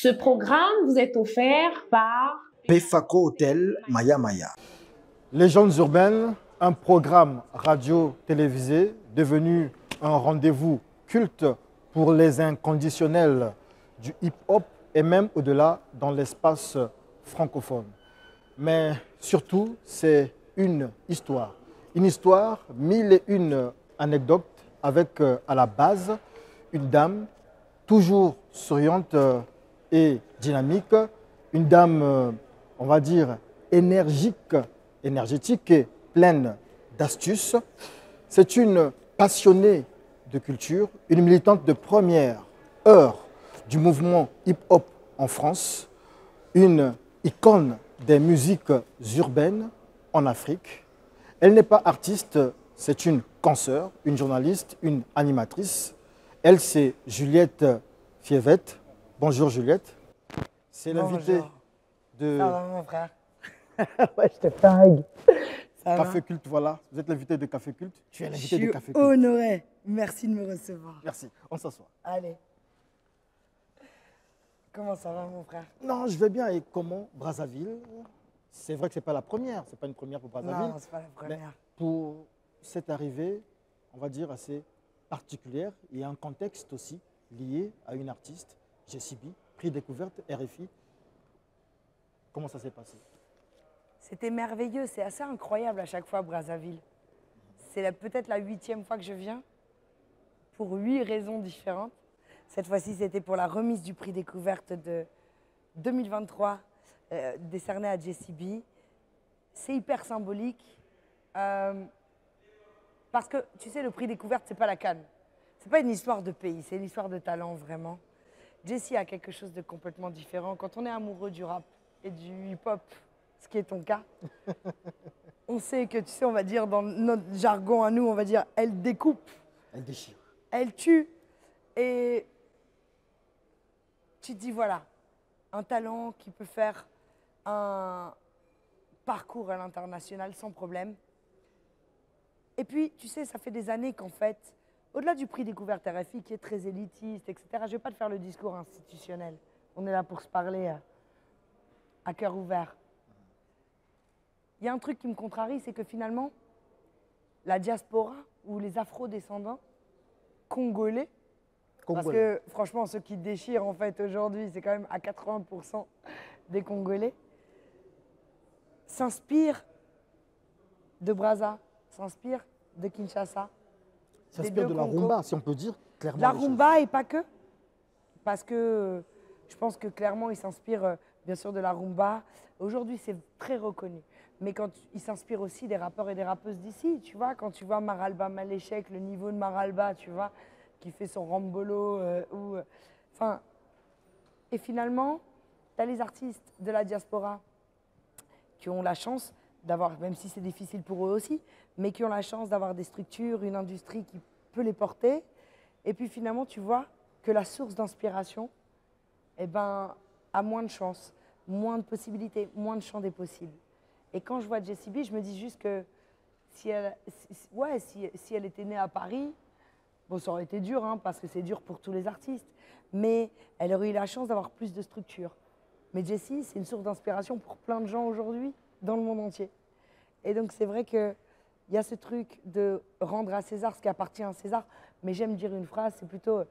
Ce programme vous est offert par Pefaco Hotel Maya Maya. Légendes urbaines, un programme radio-télévisé devenu un rendez-vous culte pour les inconditionnels du hip-hop et même au-delà dans l'espace francophone. Mais surtout, c'est une histoire, mille et une anecdotes avec à la base une dame toujours souriante et dynamique, une dame, on va dire, énergétique et pleine d'astuces. C'est une passionnée de culture, une militante de première heure du mouvement hip-hop en France, une icône des musiques urbaines en Afrique. Elle n'est pas artiste, c'est une consoeur, une journaliste, une animatrice. Elle, c'est Juliette Fievette. Bonjour Juliette. C'est l'invité de... Ça va mon frère? Ouais, je te tague. Café Culte, voilà. Vous êtes l'invité de Café Culte. Tu es l'invité de Café Culte. Honoré. Merci de me recevoir. Merci. On s'assoit. Allez. Comment ça va mon frère? Non, je vais bien. Et comment Brazzaville? C'est vrai que ce n'est pas la première. Ce n'est pas une première pour Brazzaville. Non, ce n'est pas la première. Mais pour cette arrivée, on va dire, assez particulière, il y a un contexte aussi lié à une artiste, JCB, prix découverte RFI. Comment ça s'est passé? C'était merveilleux, c'est assez incroyable à chaque fois Brazzaville. C'est peut-être la 8e fois que je viens, pour 8 raisons différentes. Cette fois-ci, c'était pour la remise du prix découverte de 2023, décerné à JCB. C'est hyper symbolique, parce que, tu sais, le prix découverte, c'est pas la CAN. C'est pas une histoire de pays, c'est une histoire de talent, vraiment. Jessie a quelque chose de complètement différent. Quand on est amoureux du rap et du hip-hop, ce qui est ton cas, on sait que, tu sais, on va dire, dans notre jargon à nous, on va dire, elle découpe. Elle déchire. Elle tue. Et tu te dis, voilà, un talent qui peut faire un parcours à l'international sans problème. Et puis, tu sais, ça fait des années qu'en fait, au-delà du prix découverte RFI, qui est très élitiste, etc., je ne vais pas te faire le discours institutionnel. On est là pour se parler à cœur ouvert. Il y a un truc qui me contrarie, c'est que finalement, la diaspora ou les afro-descendants congolais, parce que franchement, ceux qui déchirent en fait aujourd'hui, c'est quand même à 80% des Congolais, s'inspirent de Brazza, s'inspirent de Kinshasa. S'inspire de la rumba, si on peut dire clairement. La rumba et pas que. Parce que je pense que clairement, il s'inspire bien sûr de la rumba. Aujourd'hui, c'est très reconnu. Mais quand il s'inspire aussi des rappeurs et des rappeuses d'ici, tu vois, quand tu vois Maralba Maléchek, le niveau de Maralba, tu vois, qui fait son rambolo, enfin, et finalement, tu as les artistes de la diaspora qui ont la chance d'avoir, même si c'est difficile pour eux aussi, mais qui ont la chance d'avoir des structures, une industrie qui peut les porter. Et puis finalement, tu vois que la source d'inspiration, eh ben, a moins de chances, moins de possibilités, moins de champs des possibles. Et quand je vois JCB, je me dis juste que si elle était née à Paris, bon, ça aurait été dur, hein, parce que c'est dur pour tous les artistes, mais elle aurait eu la chance d'avoir plus de structures. Mais Jessie, c'est une source d'inspiration pour plein de gens aujourd'hui, dans le monde entier. Et donc, c'est vrai qu'il y a ce truc de rendre à César ce qui appartient à César, mais j'aime dire une phrase, c'est plutôt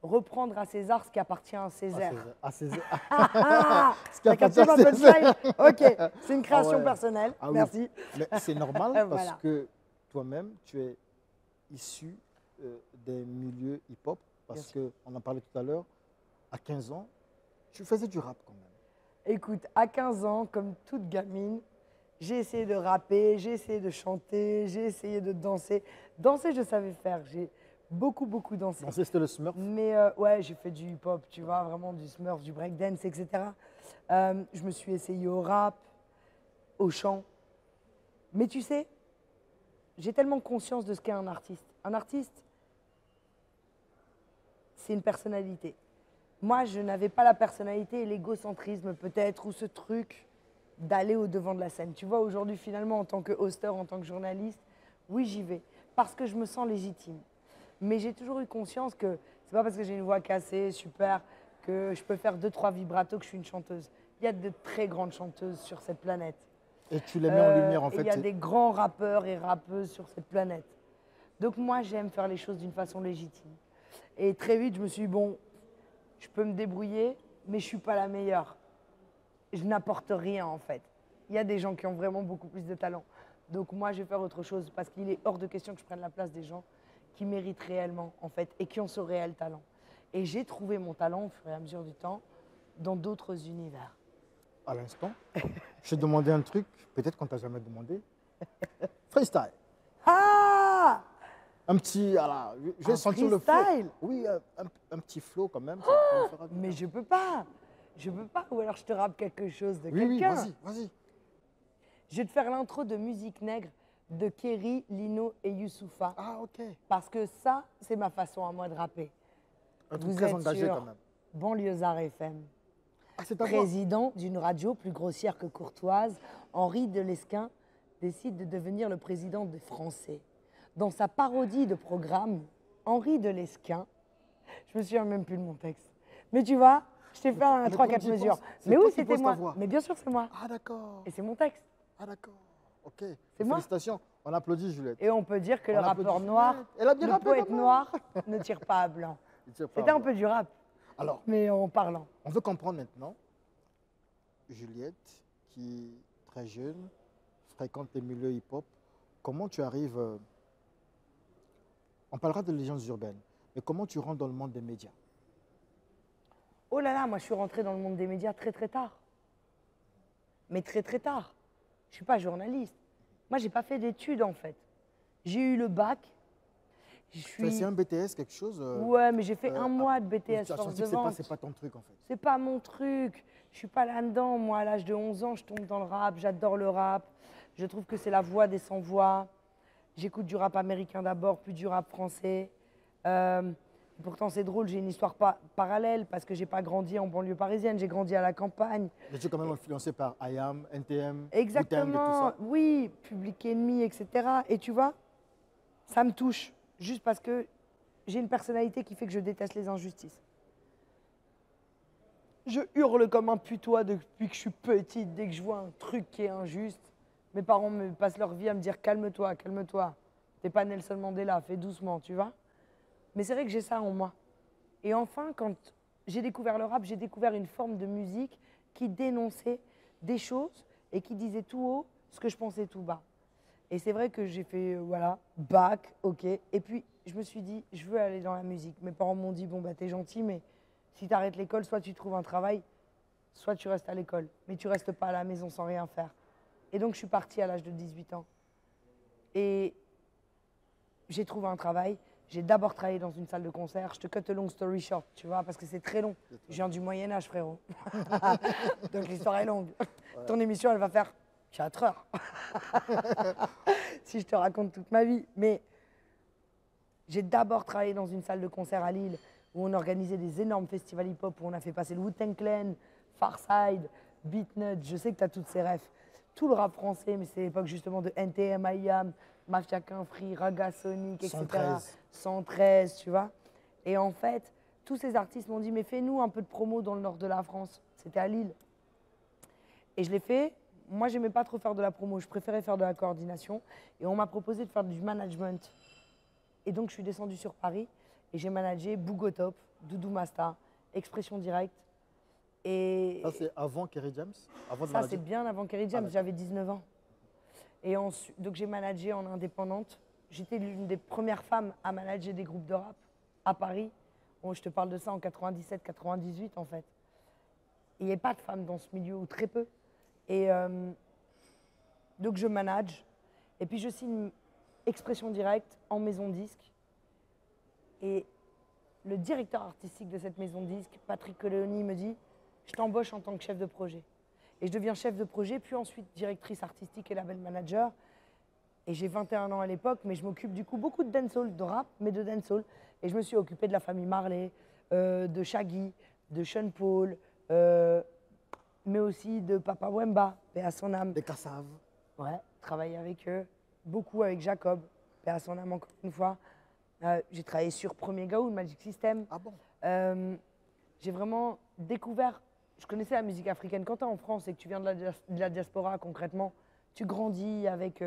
reprendre à César ce qui appartient à César. À César. Ce qui appartient à César. Ok, c'est une création personnelle, merci. Mais c'est normal parce que toi-même, tu es issu des milieux hip-hop, parce qu'on en parlait tout à l'heure, à 15 ans, tu faisais du rap quand même. Écoute, à 15 ans, comme toute gamine, j'ai essayé de rapper, j'ai essayé de chanter, j'ai essayé de danser. Danser, je savais faire, j'ai beaucoup dansé. Danser, c'était le Smurf? Mais ouais, j'ai fait du hip-hop, tu vois, vraiment du Smurf, du breakdance, etc. Je me suis essayé au rap, au chant. Mais tu sais, j'ai tellement conscience de ce qu'est un artiste. Un artiste, c'est une personnalité. Moi, je n'avais pas la personnalité et l'égocentrisme peut-être, ou ce truc d'aller au-devant de la scène. Tu vois, aujourd'hui, finalement, en tant que hoster, en tant que journaliste, oui, j'y vais, parce que je me sens légitime. Mais j'ai toujours eu conscience que c'est pas parce que j'ai une voix cassée, super, que je peux faire 2-3 vibratos, que je suis une chanteuse. Il y a de très grandes chanteuses sur cette planète. Et tu les mets en lumière, en fait. Il y a des grands rappeurs et rappeuses sur cette planète. Donc moi, j'aime faire les choses d'une façon légitime. Et très vite, je me suis dit, bon, je peux me débrouiller, mais je ne suis pas la meilleure. Je n'apporte rien, en fait. Il y a des gens qui ont vraiment beaucoup plus de talent. Donc moi, je vais faire autre chose parce qu'il est hors de question que je prenne la place des gens qui méritent réellement, en fait, et qui ont ce réel talent. Et j'ai trouvé mon talent au fur et à mesure du temps dans d'autres univers. À l'instant, je t'ai demandé un truc, peut-être qu'on t'a jamais demandé. Freestyle. Ah! Un petit, voilà, je vais Un sentir le flow. freestyle? Oui, un petit flow quand même. Oh, me fera du mais bien. je peux pas. Je peux pas. Ou alors je te rappe quelque chose de Oui, oui, quelqu'un. vas-y, vas-y. Je vais te faire l'intro de Musique Nègre de Kerry, Lino et Youssoupha. Ah, ok. Parce que ça, c'est ma façon à moi de rapper. Un truc Vous très êtes engagé sur quand même. Banlieusard FM. Ah, c'est ta voix. Président d'une radio plus grossière que courtoise, Henri de Lesquen décide de devenir le président des Français. Dans sa parodie de programme, Henri de Lesquen, je me souviens même plus de mon texte. Mais tu vois, je t'ai fait un mais 3-4 quand j'y mesures. pense, c'est Mais toi oui, qui c'était poses ta moi. voix. Mais bien sûr, c'est moi. Ah, d'accord. Et c'est mon texte. Ah, d'accord. Ok. C'est moi. Félicitations. On applaudit Juliette. Et on peut dire que On le applaudit rappeur Juliette. noir, Elle a bien le rappé poète quand même. noir, ne tire pas à blanc. Il tire pas C'était à un blanc. peu du rap, Alors, mais en parlant. on veut comprendre maintenant, Juliette, qui est très jeune, fréquente les milieux hip-hop, comment tu arrives, on parlera de légendes urbaines, mais comment tu rentres dans le monde des médias? Oh là là, moi je suis rentrée dans le monde des médias très très tard. Mais très très tard. Je ne suis pas journaliste. Moi, j'ai pas fait d'études en fait. J'ai eu le bac. Je suis... C'est un BTS, quelque chose Ouais, mais j'ai fait un mois de BTS tu as force senti de que vente. c'est pas ton truc en fait. C'est pas mon truc. Je suis pas là-dedans. Moi, à l'âge de 11 ans, je tombe dans le rap. J'adore le rap. Je trouve que c'est la voix des sans-voix. J'écoute du rap américain d'abord, puis du rap français. Pourtant, c'est drôle, j'ai une histoire parallèle parce que j'ai pas grandi en banlieue parisienne, j'ai grandi à la campagne. Mais tu es quand même influencé par IAM, NTM, Wu-Tang Exactement, et tout ça. oui, Public Enemy, etc. Et tu vois, ça me touche, juste parce que j'ai une personnalité qui fait que je déteste les injustices. Je hurle comme un putois depuis que je suis petite, dès que je vois un truc qui est injuste. Mes parents me passent leur vie à me dire calme-toi, calme-toi. T'es pas Nelson Mandela, fais doucement, tu vois. Mais c'est vrai que j'ai ça en moi. Et enfin, quand j'ai découvert le rap, j'ai découvert une forme de musique qui dénonçait des choses et qui disait tout haut ce que je pensais tout bas. Et c'est vrai que j'ai fait, voilà, bac, ok. Et puis, je me suis dit, je veux aller dans la musique. Mes parents m'ont dit, bon, bah, t'es gentil, mais si t'arrêtes l'école, soit tu trouves un travail, soit tu restes à l'école. Mais tu restes pas à la maison sans rien faire. Et donc, je suis partie à l'âge de 18 ans. Et j'ai trouvé un travail. J'ai d'abord travaillé dans une salle de concert. Je te cut a long story short, tu vois, parce que c'est très long. Je viens du Moyen-Âge, frérot. Donc l'histoire est longue. Ouais. Ton émission, elle va faire 4 heures. Si je te raconte toute ma vie. Mais j'ai d'abord travaillé dans une salle de concert à Lille où on organisait des énormes festivals hip-hop, où on a fait passer le Wu-Tang Clan, Pharcyde, Beatnut. Je sais que tu as toutes ces refs. Tout le rap français, mais c'est l'époque justement de NTM, IAM, Mafia Quinfri, Raga Sonic, etc. 113, tu vois. Et en fait, tous ces artistes m'ont dit, mais fais-nous un peu de promo dans le nord de la France. C'était à Lille. Et je l'ai fait. Moi, je n'aimais pas trop faire de la promo. Je préférais faire de la coordination. Et on m'a proposé de faire du management. Et donc, je suis descendue sur Paris et j'ai managé Bougotop, Doudou Masta, Expression Directe. Et ça, c'est avant Kerry James? Ça, c'est bien avant Kerry James. J'avais 19 ans. Et ensuite, donc j'ai managé en indépendante. J'étais l'une des premières femmes à manager des groupes de rap à Paris. Bon, je te parle de ça en 97-98 en fait. Il n'y avait pas de femmes dans ce milieu, ou très peu. Et donc je manage. Et puis je signe Expression Directe en maison de disque. Et le directeur artistique de cette maison de disque, Patrick Colleoni, me dit « Je t'embauche en tant que chef de projet ». Et je deviens chef de projet, puis ensuite directrice artistique et label manager. Et j'ai 21 ans à l'époque, mais je m'occupe du coup beaucoup de dancehall, de rap, mais de dancehall. Et je me suis occupée de la famille Marley, de Shaggy, de Sean Paul, mais aussi de Papa Wemba, paix à son âme. Des Kassav. Ouais, travaillé avec eux, beaucoup avec Jacob, paix à son âme encore une fois. J'ai travaillé sur Premier Gaou, Magic System. Ah bon? j'ai vraiment découvert, je connaissais la musique africaine. Quand tu es en France et que tu viens de la diaspora, concrètement, tu grandis avec,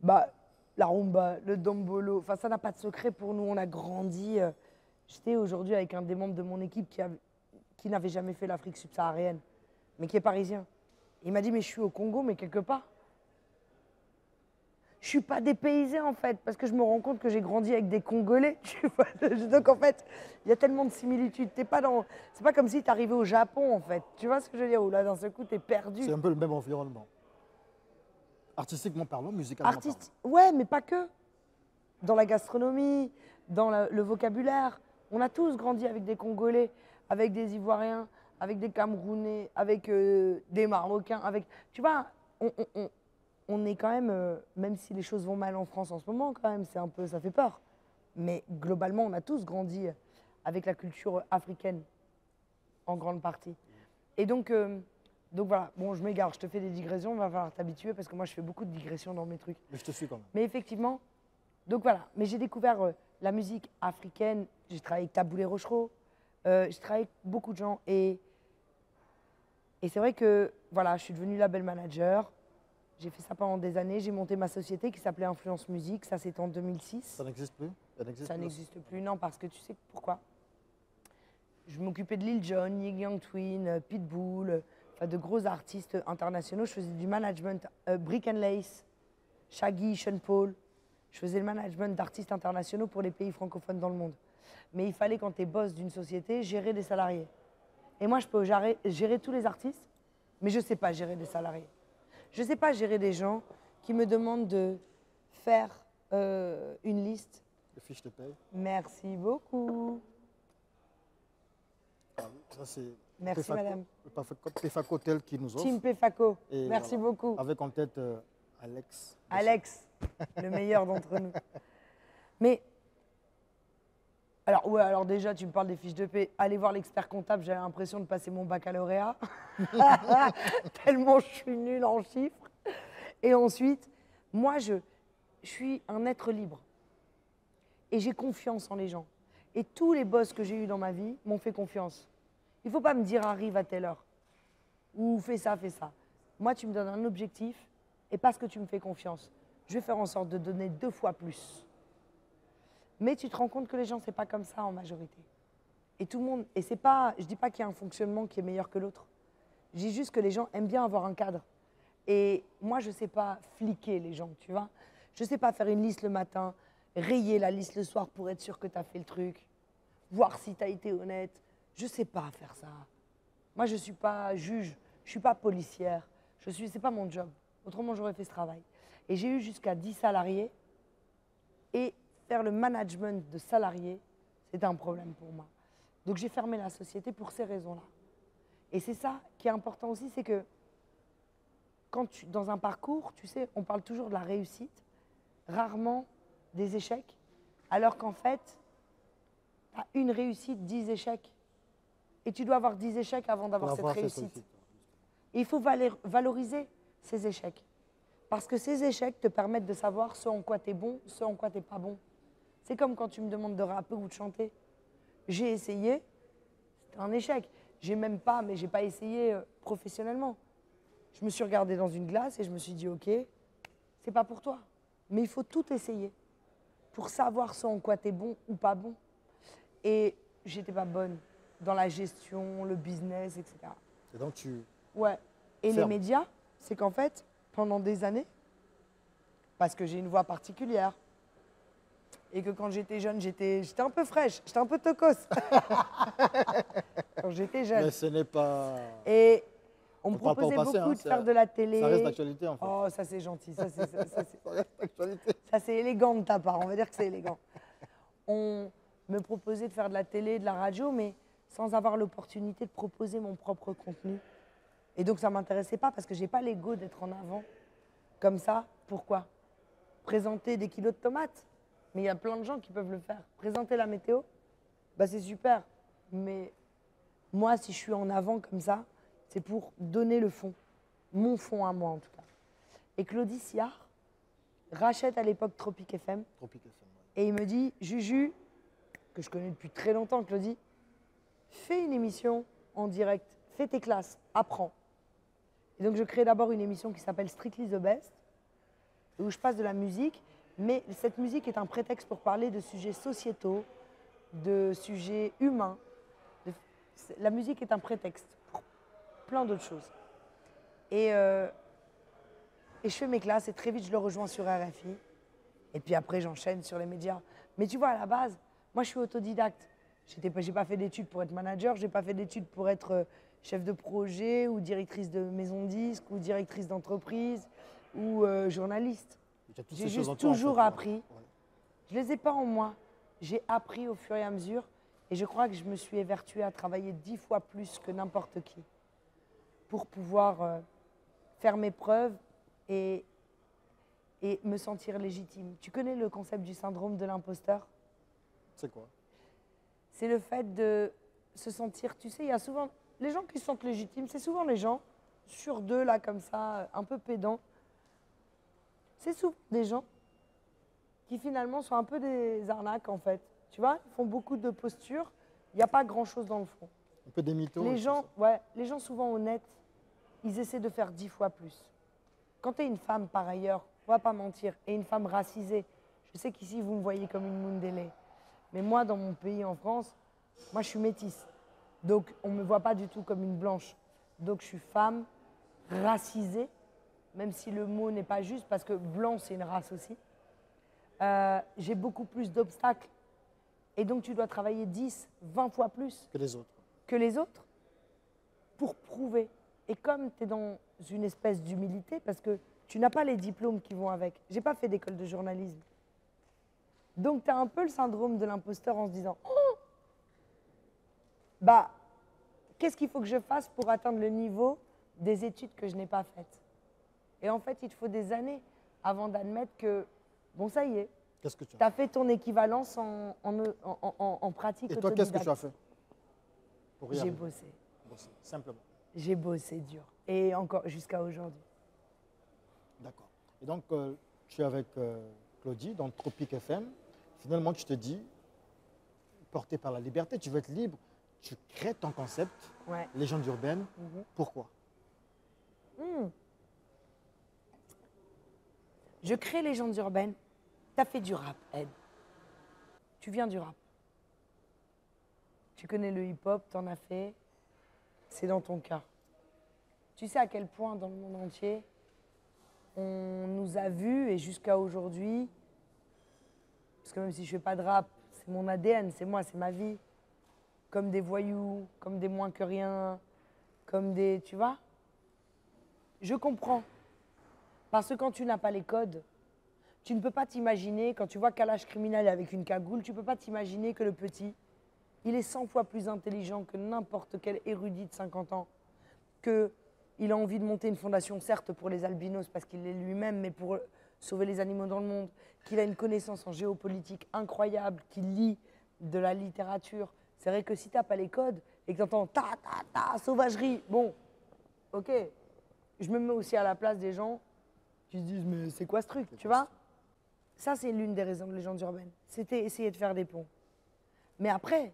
bah, la rumba, le dombolo. Enfin, ça n'a pas de secret pour nous. On a grandi. J'étais aujourd'hui avec un des membres de mon équipe qui n'avait jamais fait l'Afrique subsaharienne, mais qui est parisien. Il m'a dit, mais je suis au Congo, mais quelque part. Je suis pas dépaysée en fait, parce que je me rends compte que j'ai grandi avec des Congolais. Tu vois. Donc en fait, il y a tellement de similitudes. C'est pas comme si tu arrivais au Japon en fait. Tu vois ce que je veux dire? Où là, d'un seul coup, tu es perdu. C'est un peu le même environnement. Artistiquement parlant, musicalement parlant. Ouais, mais pas que. Dans la gastronomie, dans le vocabulaire. On a tous grandi avec des Congolais, avec des Ivoiriens, avec des Camerounais, avec des Marocains. Tu vois, on est quand même si les choses vont mal en France en ce moment, quand même, ça fait peur. Mais globalement, on a tous grandi avec la culture africaine, en grande partie. Et donc voilà, bon, je m'égare, je te fais des digressions, on va falloir t'habituer, parce que moi, je fais beaucoup de digressions dans mes trucs. Mais je te suis quand même. Mais effectivement, donc voilà, mais j'ai découvert la musique africaine, j'ai travaillé avec Taboulé Rochereau, j'ai travaillé avec beaucoup de gens, et c'est vrai que, voilà, je suis devenue label manager. J'ai fait ça pendant des années. J'ai monté ma société qui s'appelait Influence Musique. Ça, c'était en 2006. Ça n'existe plus? Ça n'existe plus, non, parce que tu sais pourquoi? Je m'occupais de Lil Jon, Ying Yang Twin, Pitbull, enfin de gros artistes internationaux. Je faisais du management, Brick and Lace, Shaggy, Sean Paul. Je faisais le management d'artistes internationaux pour les pays francophones dans le monde. Mais il fallait, quand tu es boss d'une société, gérer des salariés. Et moi, je peux gérer tous les artistes, mais je ne sais pas gérer des salariés. Je ne sais pas gérer des gens qui me demandent de faire une liste. Les fiches de paye. Merci beaucoup. Ah oui, ça c'est Merci Pefaco, madame. Pefaco Hotel qui nous offre. Team Pefaco. Et Merci voilà, beaucoup. avec en tête Alex. Alex, le meilleur d'entre nous. Mais, alors déjà, tu me parles des fiches de paie. Allez voir l'expert comptable, j'avais l'impression de passer mon baccalauréat. Tellement je suis nulle en chiffres. Et ensuite, moi, je suis un être libre. Et j'ai confiance en les gens. Et tous les boss que j'ai eus dans ma vie m'ont fait confiance. Il ne faut pas me dire arrive à telle heure. Ou fais ça, fais ça. Moi, tu me donnes un objectif. Et parce que tu me fais confiance, je vais faire en sorte de donner 2 fois plus. Mais tu te rends compte que les gens, ce n'est pas comme ça en majorité. Et tout le monde, et c'est pas, je ne dis pas qu'il y a un fonctionnement qui est meilleur que l'autre. Je dis juste que les gens aiment bien avoir un cadre. Et moi, je ne sais pas fliquer les gens, tu vois. Je ne sais pas faire une liste le matin, rayer la liste le soir pour être sûr que tu as fait le truc, voir si tu as été honnête. Je ne sais pas faire ça. Moi, je ne suis pas juge, je ne suis pas policière. Ce n'est pas mon job. Autrement, j'aurais fait ce travail. Et j'ai eu jusqu'à 10 salariés. Et faire le management de salariés, c'était un problème pour moi. Donc j'ai fermé la société pour ces raisons-là. Et c'est ça qui est important aussi, c'est que dans un parcours, tu sais, on parle toujours de la réussite, rarement des échecs, alors qu'en fait, tu as une réussite, 10 échecs. Et tu dois avoir 10 échecs avant d'avoir cette réussite. Et il faut valoriser ces échecs. Parce que ces échecs te permettent de savoir ce en quoi tu es bon, ce en quoi tu n'es pas bon. C'est comme quand tu me demandes de rapper ou de chanter. J'ai essayé, c'était un échec. J'ai même pas, mais j'ai pas essayé professionnellement. Je me suis regardée dans une glace et je me suis dit, ok, c'est pas pour toi. Mais il faut tout essayer pour savoir ce en quoi tu es bon ou pas bon. Et j'étais pas bonne dans la gestion, le business, etc. Et donc tu... Ouais. Et les médias, c'est qu'en fait, pendant des années, parce que j'ai une voix particulière, et que quand j'étais jeune, j'étais un peu fraîche, j'étais un peu tocos. Quand j'étais jeune. Mais ce n'est pas... Et on me proposait passé, beaucoup hein, de faire de la télé. Ça reste d'actualité en fait. Oh, ça c'est gentil, ça reste d'actualité. Ça c'est élégant de ta part, on va dire que c'est élégant. On me proposait de faire de la télé, de la radio, mais sans avoir l'opportunité de proposer mon propre contenu. Et donc ça ne m'intéressait pas parce que je n'ai pas l'ego d'être en avant. Comme ça, pourquoi? Présenter des kilos de tomates. Mais il y a plein de gens qui peuvent le faire. Présenter la météo, bah c'est super. Mais moi, si je suis en avant comme ça, c'est pour donner le fond. Mon fond à moi, en tout cas. Et Claudie Siard rachète à l'époque Tropic FM. Tropic FM, ouais. Et il me dit, Juju, que je connais depuis très longtemps, Claudie, fais une émission en direct, fais tes classes, apprends. Et donc je crée d'abord une émission qui s'appelle Strictly the Best, où je passe de la musique, mais cette musique est un prétexte pour parler de sujets sociétaux, de sujets humains. La musique est un prétexte pour plein d'autres choses. Et je fais mes classes et très vite je le rejoins sur RFI. Et puis après j'enchaîne sur les médias. Mais tu vois, à la base, moi je suis autodidacte. J'ai pas fait d'études pour être manager, j'ai pas fait d'études pour être chef de projet ou directrice de maison de disques ou directrice d'entreprise ou journaliste. J'ai juste toujours appris. Je les ai pas en moi. J'ai appris au fur et à mesure et je crois que je me suis évertuée à travailler 10 fois plus que n'importe qui pour pouvoir faire mes preuves et me sentir légitime. Tu connais le concept du syndrome de l'imposteur? C'est quoi? C'est le fait de se sentir, tu sais, il y a souvent, les gens qui se sentent légitimes, c'est souvent les gens, sur deux là comme ça, un peu pédants, c'est souvent des gens qui finalement sont un peu des arnaques en fait. Tu vois, ils font beaucoup de postures, il n'y a pas grand chose dans le fond. Un peu des mythos. Les gens, ouais, les gens souvent honnêtes, ils essaient de faire 10 fois plus. Quand tu es une femme par ailleurs, on va pas mentir, et une femme racisée, je sais qu'ici vous me voyez comme une Mundélé, mais moi dans mon pays en France, moi je suis métisse. Donc on ne me voit pas du tout comme une blanche. Donc je suis femme, racisée, même si le mot n'est pas juste parce que blanc c'est une race aussi. J'ai beaucoup plus d'obstacles. Et donc tu dois travailler 10, 20 fois plus que les autres. Que les autres pour prouver. Et comme tu es dans une espèce d'humilité, parce que tu n'as pas les diplômes qui vont avec. J'ai pas fait d'école de journalisme. Donc tu as un peu le syndrome de l'imposteur en se disant oh, bah, qu'est-ce qu'il faut que je fasse pour atteindre le niveau des études que je n'ai pas faites? Et en fait, il te faut des années avant d'admettre que, bon, ça y est, qu'est-ce que tu as fait ton équivalence en pratique. Et toi, qu'est-ce que tu as fait? J'ai bossé. Simplement. J'ai bossé dur. Et encore jusqu'à aujourd'hui. D'accord. Et donc, tu es avec Claudie dans Tropique FM. Finalement, tu te dis, porté par la liberté, tu veux être libre, tu crées ton concept, ouais. Légende urbaine. Pourquoi? Je crée Légende urbaine. Tu as fait du rap, Ed. Tu viens du rap. Tu connais le hip-hop, tu en as fait. C'est dans ton cœur. Tu sais à quel point dans le monde entier, on nous a vus et jusqu'à aujourd'hui, parce que même si je ne fais pas de rap, c'est mon ADN, c'est moi, c'est ma vie, comme des voyous, comme des moins que rien, comme des... Tu vois? Je comprends. Parce que quand tu n'as pas les codes, tu ne peux pas t'imaginer, quand tu vois Kalash criminel avec une cagoule, tu ne peux pas t'imaginer que le petit, il est 100 fois plus intelligent que n'importe quel érudit de 50 ans, qu'il a envie de monter une fondation, certes pour les albinos, parce qu'il l'est lui-même, mais pour sauver les animaux dans le monde, qu'il a une connaissance en géopolitique incroyable, qu'il lit de la littérature. C'est vrai que si tu n'as pas les codes et que tu entends ta, ta, ta, sauvagerie, bon, ok, je me mets aussi à la place des gens qui se disent, mais c'est quoi ce truc, tu vois? Ça, c'est l'une des raisons de Légende urbaine. C'était essayer de faire des ponts. Mais après,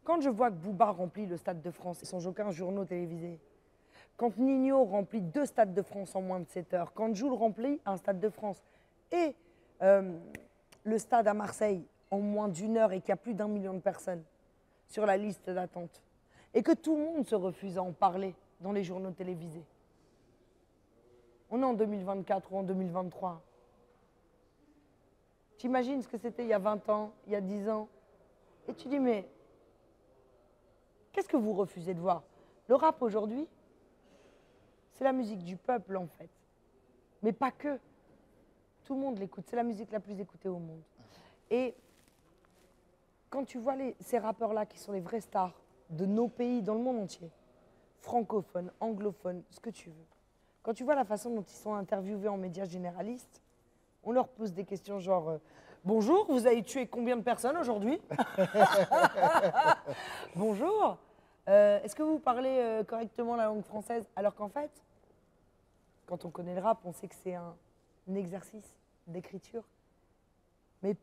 quand je vois que Booba remplit le Stade de France sans aucun journaux télévisés, quand Nino remplit 2 stades de France en moins de 7 heures, quand Jul remplit un Stade de France et le stade à Marseille en moins d'1 heure et qu'il y a plus d'1 million de personnes sur la liste d'attente, et que tout le monde se refuse à en parler dans les journaux télévisés. On est en 2024 ou en 2023. T'imagines ce que c'était il y a 20 ans, il y a 10 ans, et tu dis, mais qu'est-ce que vous refusez de voir? Le rap aujourd'hui, c'est la musique du peuple en fait. Mais pas que. Tout le monde l'écoute, c'est la musique la plus écoutée au monde. Et quand tu vois ces rappeurs-là qui sont les vrais stars de nos pays dans le monde entier, francophones, anglophones, ce que tu veux, quand tu vois la façon dont ils sont interviewés en médias généralistes, on leur pose des questions genre bonjour, vous avez tué combien de personnes aujourd'hui? Bonjour, est-ce que vous parlez correctement la langue française? Alors qu'en fait, quand on connaît le rap, on sait que c'est un exercice d'écriture. Mais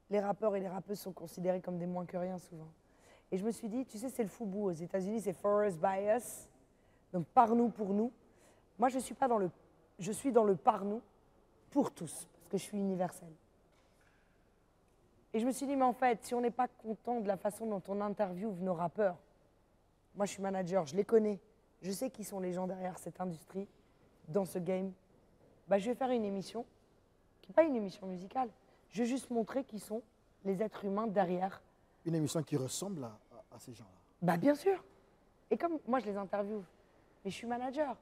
les rappeurs et les rappeuses sont considérés comme des moins que rien souvent. Et je me suis dit, tu sais, c'est le foubou. Aux États-Unis, c'est for us, by us. Donc, par nous, pour nous. Moi, je suis pas dans le... Je suis dans le par nous, pour tous, parce que je suis universelle. Et je me suis dit, mais en fait, si on n'est pas content de la façon dont on interviewe nos rappeurs, moi, je suis manager, je les connais. Je sais qui sont les gens derrière cette industrie, dans ce game. Bah, je vais faire une émission, qui n'est pas une émission musicale. Je vais juste montrer qui sont les êtres humains derrière. Une émission qui ressemble à ces gens-là. Bah, bien sûr. Et comme moi, je les interviewe, mais je suis manager.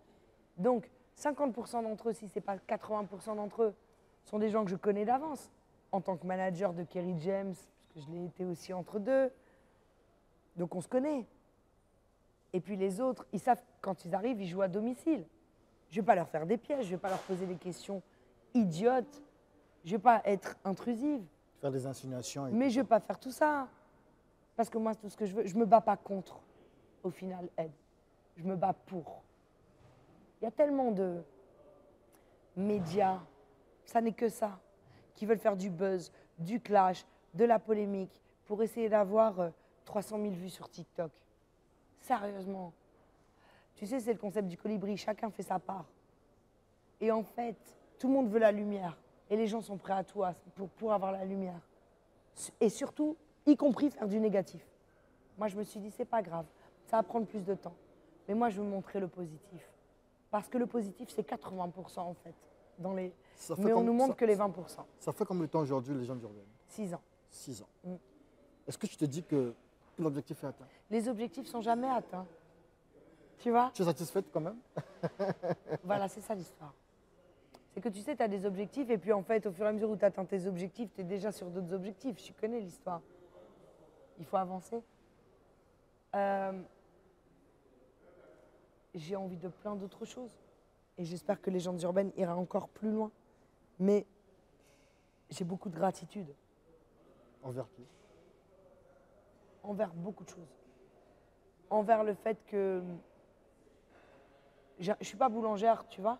Donc, 50% d'entre eux, si ce n'est pas 80% d'entre eux, sont des gens que je connais d'avance. En tant que manager de Kerry James, parce que je l'ai été aussi entre deux. Donc, on se connaît. Et puis les autres, ils savent quand ils arrivent, ils jouent à domicile. Je ne vais pas leur faire des pièges, je ne vais pas leur poser des questions idiotes. Je ne vais pas être intrusive. Faire des insinuations. Mais je ne vais pas faire tout ça. Parce que moi, tout ce que je veux, je ne me bats pas contre, au final, Ed. Je me bats pour. Il y a tellement de médias, ça n'est que ça, qui veulent faire du buzz, du clash, de la polémique, pour essayer d'avoir 300 000 vues sur TikTok. Sérieusement. Tu sais, c'est le concept du colibri, chacun fait sa part. Et en fait, tout le monde veut la lumière. Et les gens sont prêts à tout pour avoir la lumière. Et surtout, y compris faire du négatif. Moi, je me suis dit, c'est pas grave, ça va prendre plus de temps. Mais moi, je veux montrer le positif. Parce que le positif, c'est 80% en fait. Mais on nous montre que les 20%. Ça fait combien de temps aujourd'hui, les gens urbaines? 6 ans. 6 ans. Est-ce que tu te dis que l'objectif est atteint? Les objectifs sont jamais atteints. Tu vois? Tu es satisfaite quand même? Voilà, c'est ça l'histoire. C'est que tu sais, tu as des objectifs et puis en fait, au fur et à mesure où tu atteins tes objectifs, tu es déjà sur d'autres objectifs. Tu connais l'histoire. Il faut avancer. J'ai envie de plein d'autres choses. Et j'espère que Légendes urbaines ira encore plus loin. Mais j'ai beaucoup de gratitude. Envers qui? Envers beaucoup de choses. Envers le fait que je ne suis pas boulangère, tu vois.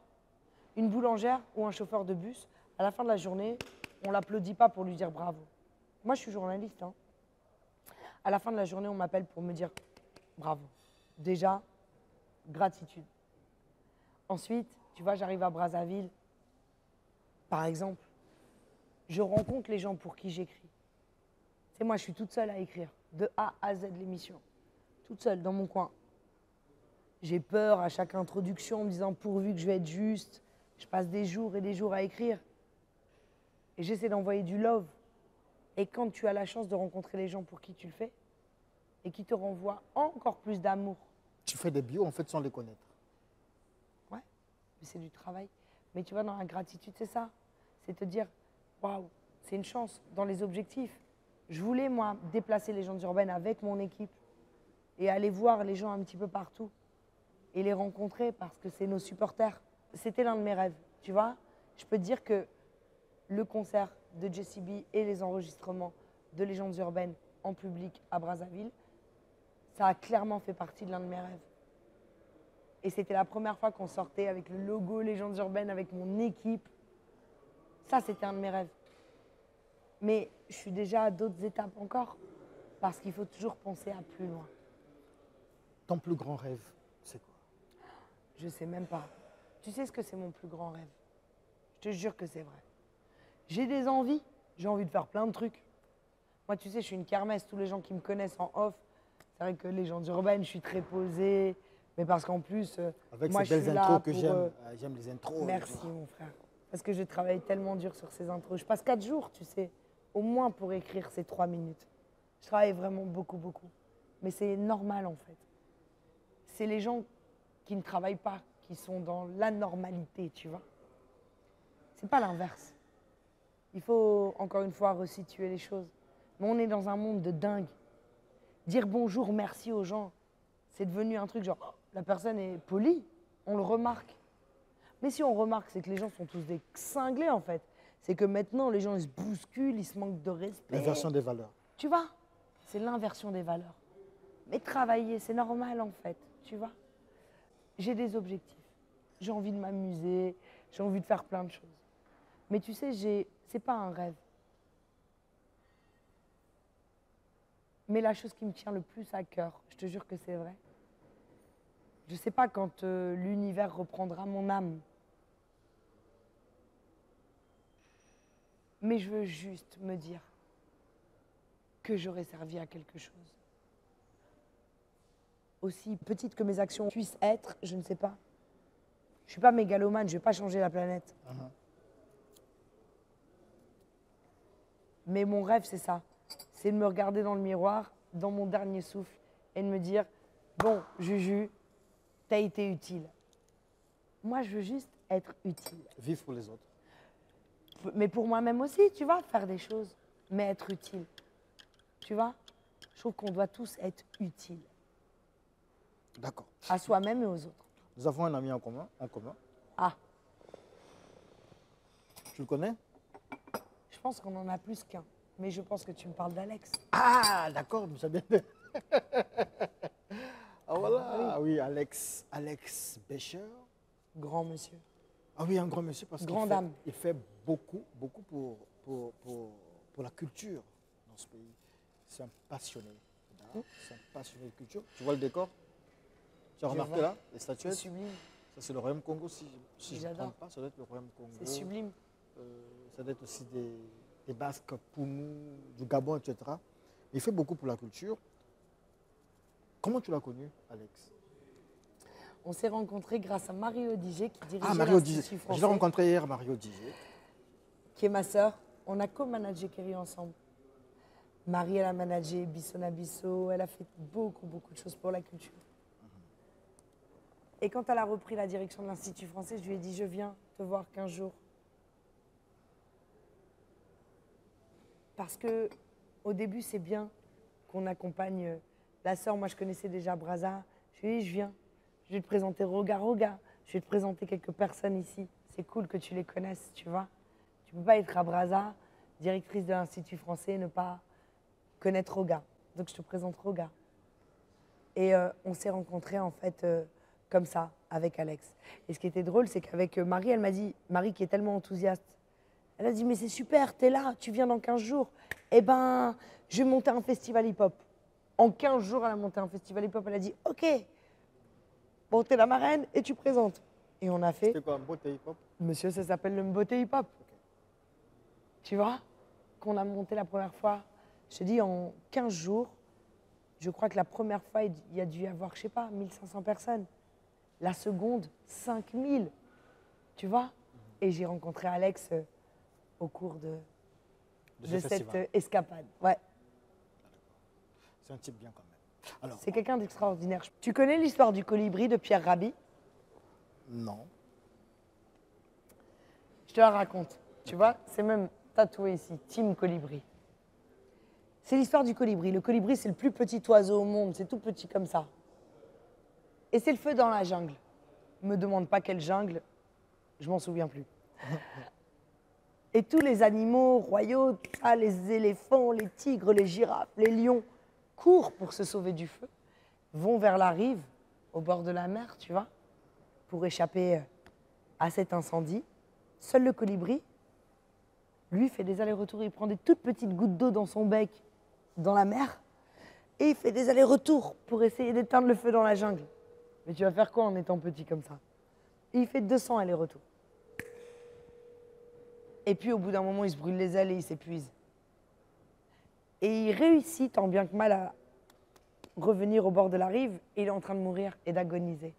Une boulangère ou un chauffeur de bus, à la fin de la journée, on ne l'applaudit pas pour lui dire bravo. Moi, je suis journaliste. Hein. À la fin de la journée, on m'appelle pour me dire bravo. Déjà, gratitude. Ensuite, tu vois, j'arrive à Brazzaville, par exemple, je rencontre les gens pour qui j'écris. Tu sais, moi, je suis toute seule à écrire, de A à Z l'émission, toute seule dans mon coin. J'ai peur à chaque introduction en me disant pourvu que je vais être juste. Je passe des jours et des jours à écrire. Et j'essaie d'envoyer du love. Et quand tu as la chance de rencontrer les gens pour qui tu le fais, et qui te renvoient encore plus d'amour. Tu fais des bios en fait sans les connaître. Ouais, mais c'est du travail. Mais tu vois, dans la gratitude, c'est ça. C'est te dire, waouh, c'est une chance dans les objectifs. Je voulais, moi, déplacer Légendes urbaines avec mon équipe et aller voir les gens un petit peu partout et les rencontrer parce que c'est nos supporters. C'était l'un de mes rêves, tu vois. Je peux te dire que le concert de Jessie B et les enregistrements de Légendes urbaines en public à Brazzaville, ça a clairement fait partie de l'un de mes rêves. Et c'était la première fois qu'on sortait avec le logo Légendes urbaines, avec mon équipe. Ça, c'était un de mes rêves. Mais je suis déjà à d'autres étapes encore, parce qu'il faut toujours penser à plus loin. Ton plus grand rêve, c'est quoi? Je sais même pas. Tu sais ce que c'est mon plus grand rêve? Je te jure que c'est vrai. J'ai des envies, j'ai envie de faire plein de trucs. Moi, tu sais, je suis une kermesse. Tous les gens qui me connaissent en off, c'est vrai que Légendes urbaines, je suis très posée. Mais parce qu'en plus, avec moi, ces je suis belles là intros que pour, j'aime. J'aime les intros. Merci, mon frère. Parce que je travaille tellement dur sur ces intros. Je passe 4 jours, tu sais, au moins pour écrire ces 3 minutes. Je travaille vraiment beaucoup, beaucoup. Mais c'est normal, en fait. C'est les gens qui ne travaillent pas, qui sont dans l'anormalité, tu vois. C'est pas l'inverse. Il faut, encore une fois, resituer les choses. Mais on est dans un monde de dingue. Dire bonjour, merci aux gens, c'est devenu un truc genre, oh, la personne est polie, on le remarque. Mais si on remarque, c'est que les gens sont tous des cinglés, en fait. C'est que maintenant, les gens, ils se bousculent, ils se manquent de respect. L'inversion des valeurs. Tu vois? C'est l'inversion des valeurs. Mais travailler, c'est normal, en fait, tu vois? J'ai des objectifs. J'ai envie de m'amuser, j'ai envie de faire plein de choses. Mais tu sais, c'est pas un rêve. Mais la chose qui me tient le plus à cœur, je te jure que c'est vrai, je ne sais pas quand l'univers reprendra mon âme, mais je veux juste me dire que j'aurais servi à quelque chose. Aussi petite que mes actions puissent être, je ne sais pas. Je ne suis pas mégalomane, je ne vais pas changer la planète. Mais mon rêve, c'est ça. C'est de me regarder dans le miroir, dans mon dernier souffle, et de me dire, bon, Juju, t'as été utile. Moi, je veux juste être utile. Vivre pour les autres. Mais pour moi-même aussi, tu vois, faire des choses, mais être utile. Tu vois, je trouve qu'on doit tous être utiles. D'accord. À soi-même et aux autres. Nous avons un ami en commun. Ah, Tu le connais? je pense qu'on en a plus qu'un. Mais je pense que tu me parles d'Alex. Ah, d'accord, nous savons bien. Ah voilà, ah oui, Alex Becher. Grand monsieur. Ah oui, un grand monsieur parce Grande âme. il fait beaucoup pour la culture dans ce pays. C'est un passionné d'art, c'est un passionné de culture. Tu vois le décor? Tu as remarqué vois. là, les C'est statuettes? sublime. Ça, c'est le Royaume Congo, si je ne me J'adore. trompe pas, ça doit être le Royaume Congo. C'est sublime. Ça doit être aussi des Basques, Poumou, du Gabon, etc. Il fait beaucoup pour la culture. Comment tu l'as connu, Alex? On s'est rencontrés grâce à Mario Digé qui dirigeait Ah, Mario l'Institut Digé. français, Je l'ai rencontré hier, Mario Digé. qui est ma sœur. On a co-managé Kerry ensemble. Marie, elle a managé Bissona Bisso. Elle a fait beaucoup de choses pour la culture. Et quand elle a repris la direction de l'Institut français, je lui ai dit, je viens te voir 15 jours. Parce que au début, c'est bien qu'on accompagne la sœur. Moi, je connaissais déjà Braza. Je lui ai dit, je viens. Je vais te présenter Roga. Je vais te présenter quelques personnes ici. C'est cool que tu les connaisses, tu vois. Tu ne peux pas être à Braza, directrice de l'Institut français, et ne pas connaître Roga. Donc, je te présente Roga. Et on s'est rencontrés, en fait, comme ça, avec Alex. Et ce qui était drôle, c'est qu'avec Marie, elle m'a dit, Marie qui est tellement enthousiaste, elle a dit, mais c'est super, t'es là, tu viens dans 15 jours. Eh ben, je vais monter un festival hip-hop. En 15 jours, elle a monté un festival hip-hop. Elle a dit, OK, bon, t'es la marraine et tu présentes. Et on a fait, C'est quoi, un beau hip-hop? monsieur, ça s'appelle le Mboté hip-hop. Tu vois, qu'on a monté la première fois, je te dis, en 15 jours, je crois que la première fois, il y a dû y avoir, je sais pas, 1500 personnes. La seconde, 5000. Tu vois? Et j'ai rencontré Alex au cours de ce cette festival. escapade. Ouais, C'est un type bien quand même. Alors, c'est quelqu'un d'extraordinaire. Tu connais l'histoire du colibri de Pierre Rabhi? non. Je te la raconte. Tu vois, c'est même tatoué ici, Team Colibri. C'est l'histoire du colibri. Le colibri, c'est le plus petit oiseau au monde. C'est tout petit comme ça. Et c'est le feu dans la jungle. Me demande pas quelle jungle, je m'en souviens plus. Et tous les animaux royaux, tout ça, les éléphants, les tigres, les girafes, les lions, courent pour se sauver du feu, vont vers la rive, au bord de la mer, tu vois, pour échapper à cet incendie. Seul le colibri, lui, fait des allers-retours. Il prend des toutes petites gouttes d'eau dans son bec, dans la mer, et il fait des allers-retours pour essayer d'éteindre le feu dans la jungle. Mais tu vas faire quoi en étant petit comme ça? Et il fait 200 allers-retours. Et puis au bout d'un moment, il se brûle les ailes et il s'épuise. Et il réussit tant bien que mal à revenir au bord de la rive et il est en train de mourir et d'agoniser.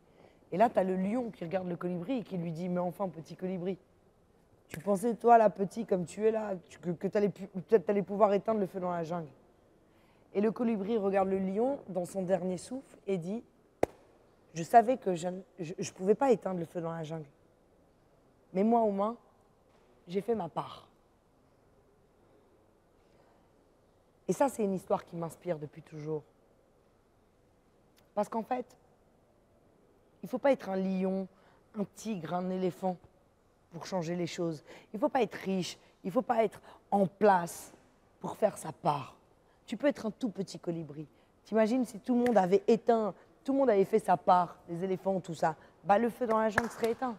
Et là, tu as le lion qui regarde le colibri et qui lui dit « Mais enfin, petit colibri, tu pensais, toi, là, petit, comme tu es là, que tu allais pouvoir éteindre le feu dans la jungle. » Et le colibri regarde le lion dans son dernier souffle et dit « Je savais que je ne pouvais pas éteindre le feu dans la jungle. Mais moi, au moins, j'ai fait ma part. » Et ça, c'est une histoire qui m'inspire depuis toujours. Parce qu'en fait, il ne faut pas être un lion, un tigre, un éléphant pour changer les choses. Il ne faut pas être riche, il ne faut pas être en place pour faire sa part. Tu peux être un tout petit colibri. T'imagines si tout le monde avait éteint, tout le monde avait fait sa part, les éléphants, tout ça, bah le feu dans la jungle serait éteint.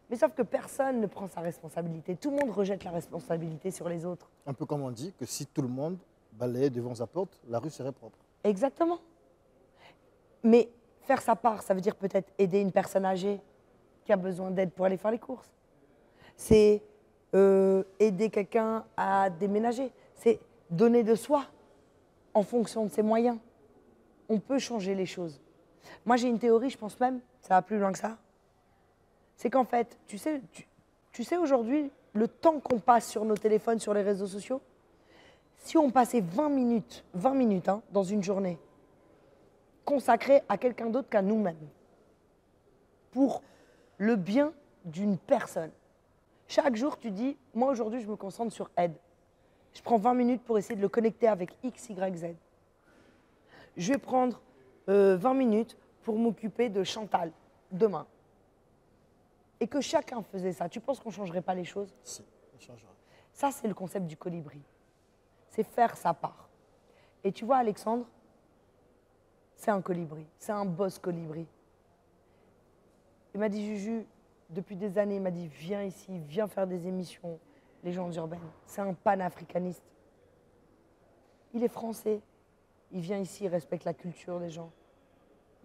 Mais sauf que personne ne prend sa responsabilité. Tout le monde rejette la responsabilité sur les autres. Un peu comme on dit que si tout le monde balayait devant sa porte, la rue serait propre. Exactement. Mais faire sa part, ça veut dire peut-être aider une personne âgée qui a besoin d'aide pour aller faire les courses. C'est aider quelqu'un à déménager. C'est donner de soi en fonction de ses moyens. On peut changer les choses. Moi, j'ai une théorie, je pense même, ça va plus loin que ça. C'est qu'en fait, tu sais aujourd'hui, le temps qu'on passe sur nos téléphones, sur les réseaux sociaux, si on passait 20 minutes hein, dans une journée, consacrée à quelqu'un d'autre qu'à nous-mêmes, pour le bien d'une personne. Chaque jour, tu dis, moi aujourd'hui, je me concentre sur Ed. Je prends 20 minutes pour essayer de le connecter avec X, Y, Z. Je vais prendre 20 minutes pour m'occuper de Chantal demain. Et que chacun faisait ça. Tu penses qu'on ne changerait pas les choses? Si, on changera. Ça, c'est le concept du colibri. C'est faire sa part. Et tu vois, Alexandre, c'est un colibri. C'est un boss colibri. Il m'a dit, Juju, depuis des années, il m'a dit, viens ici, viens faire des émissions, Légendes urbaines. C'est un panafricaniste. Il est français. Il vient ici, il respecte la culture des gens.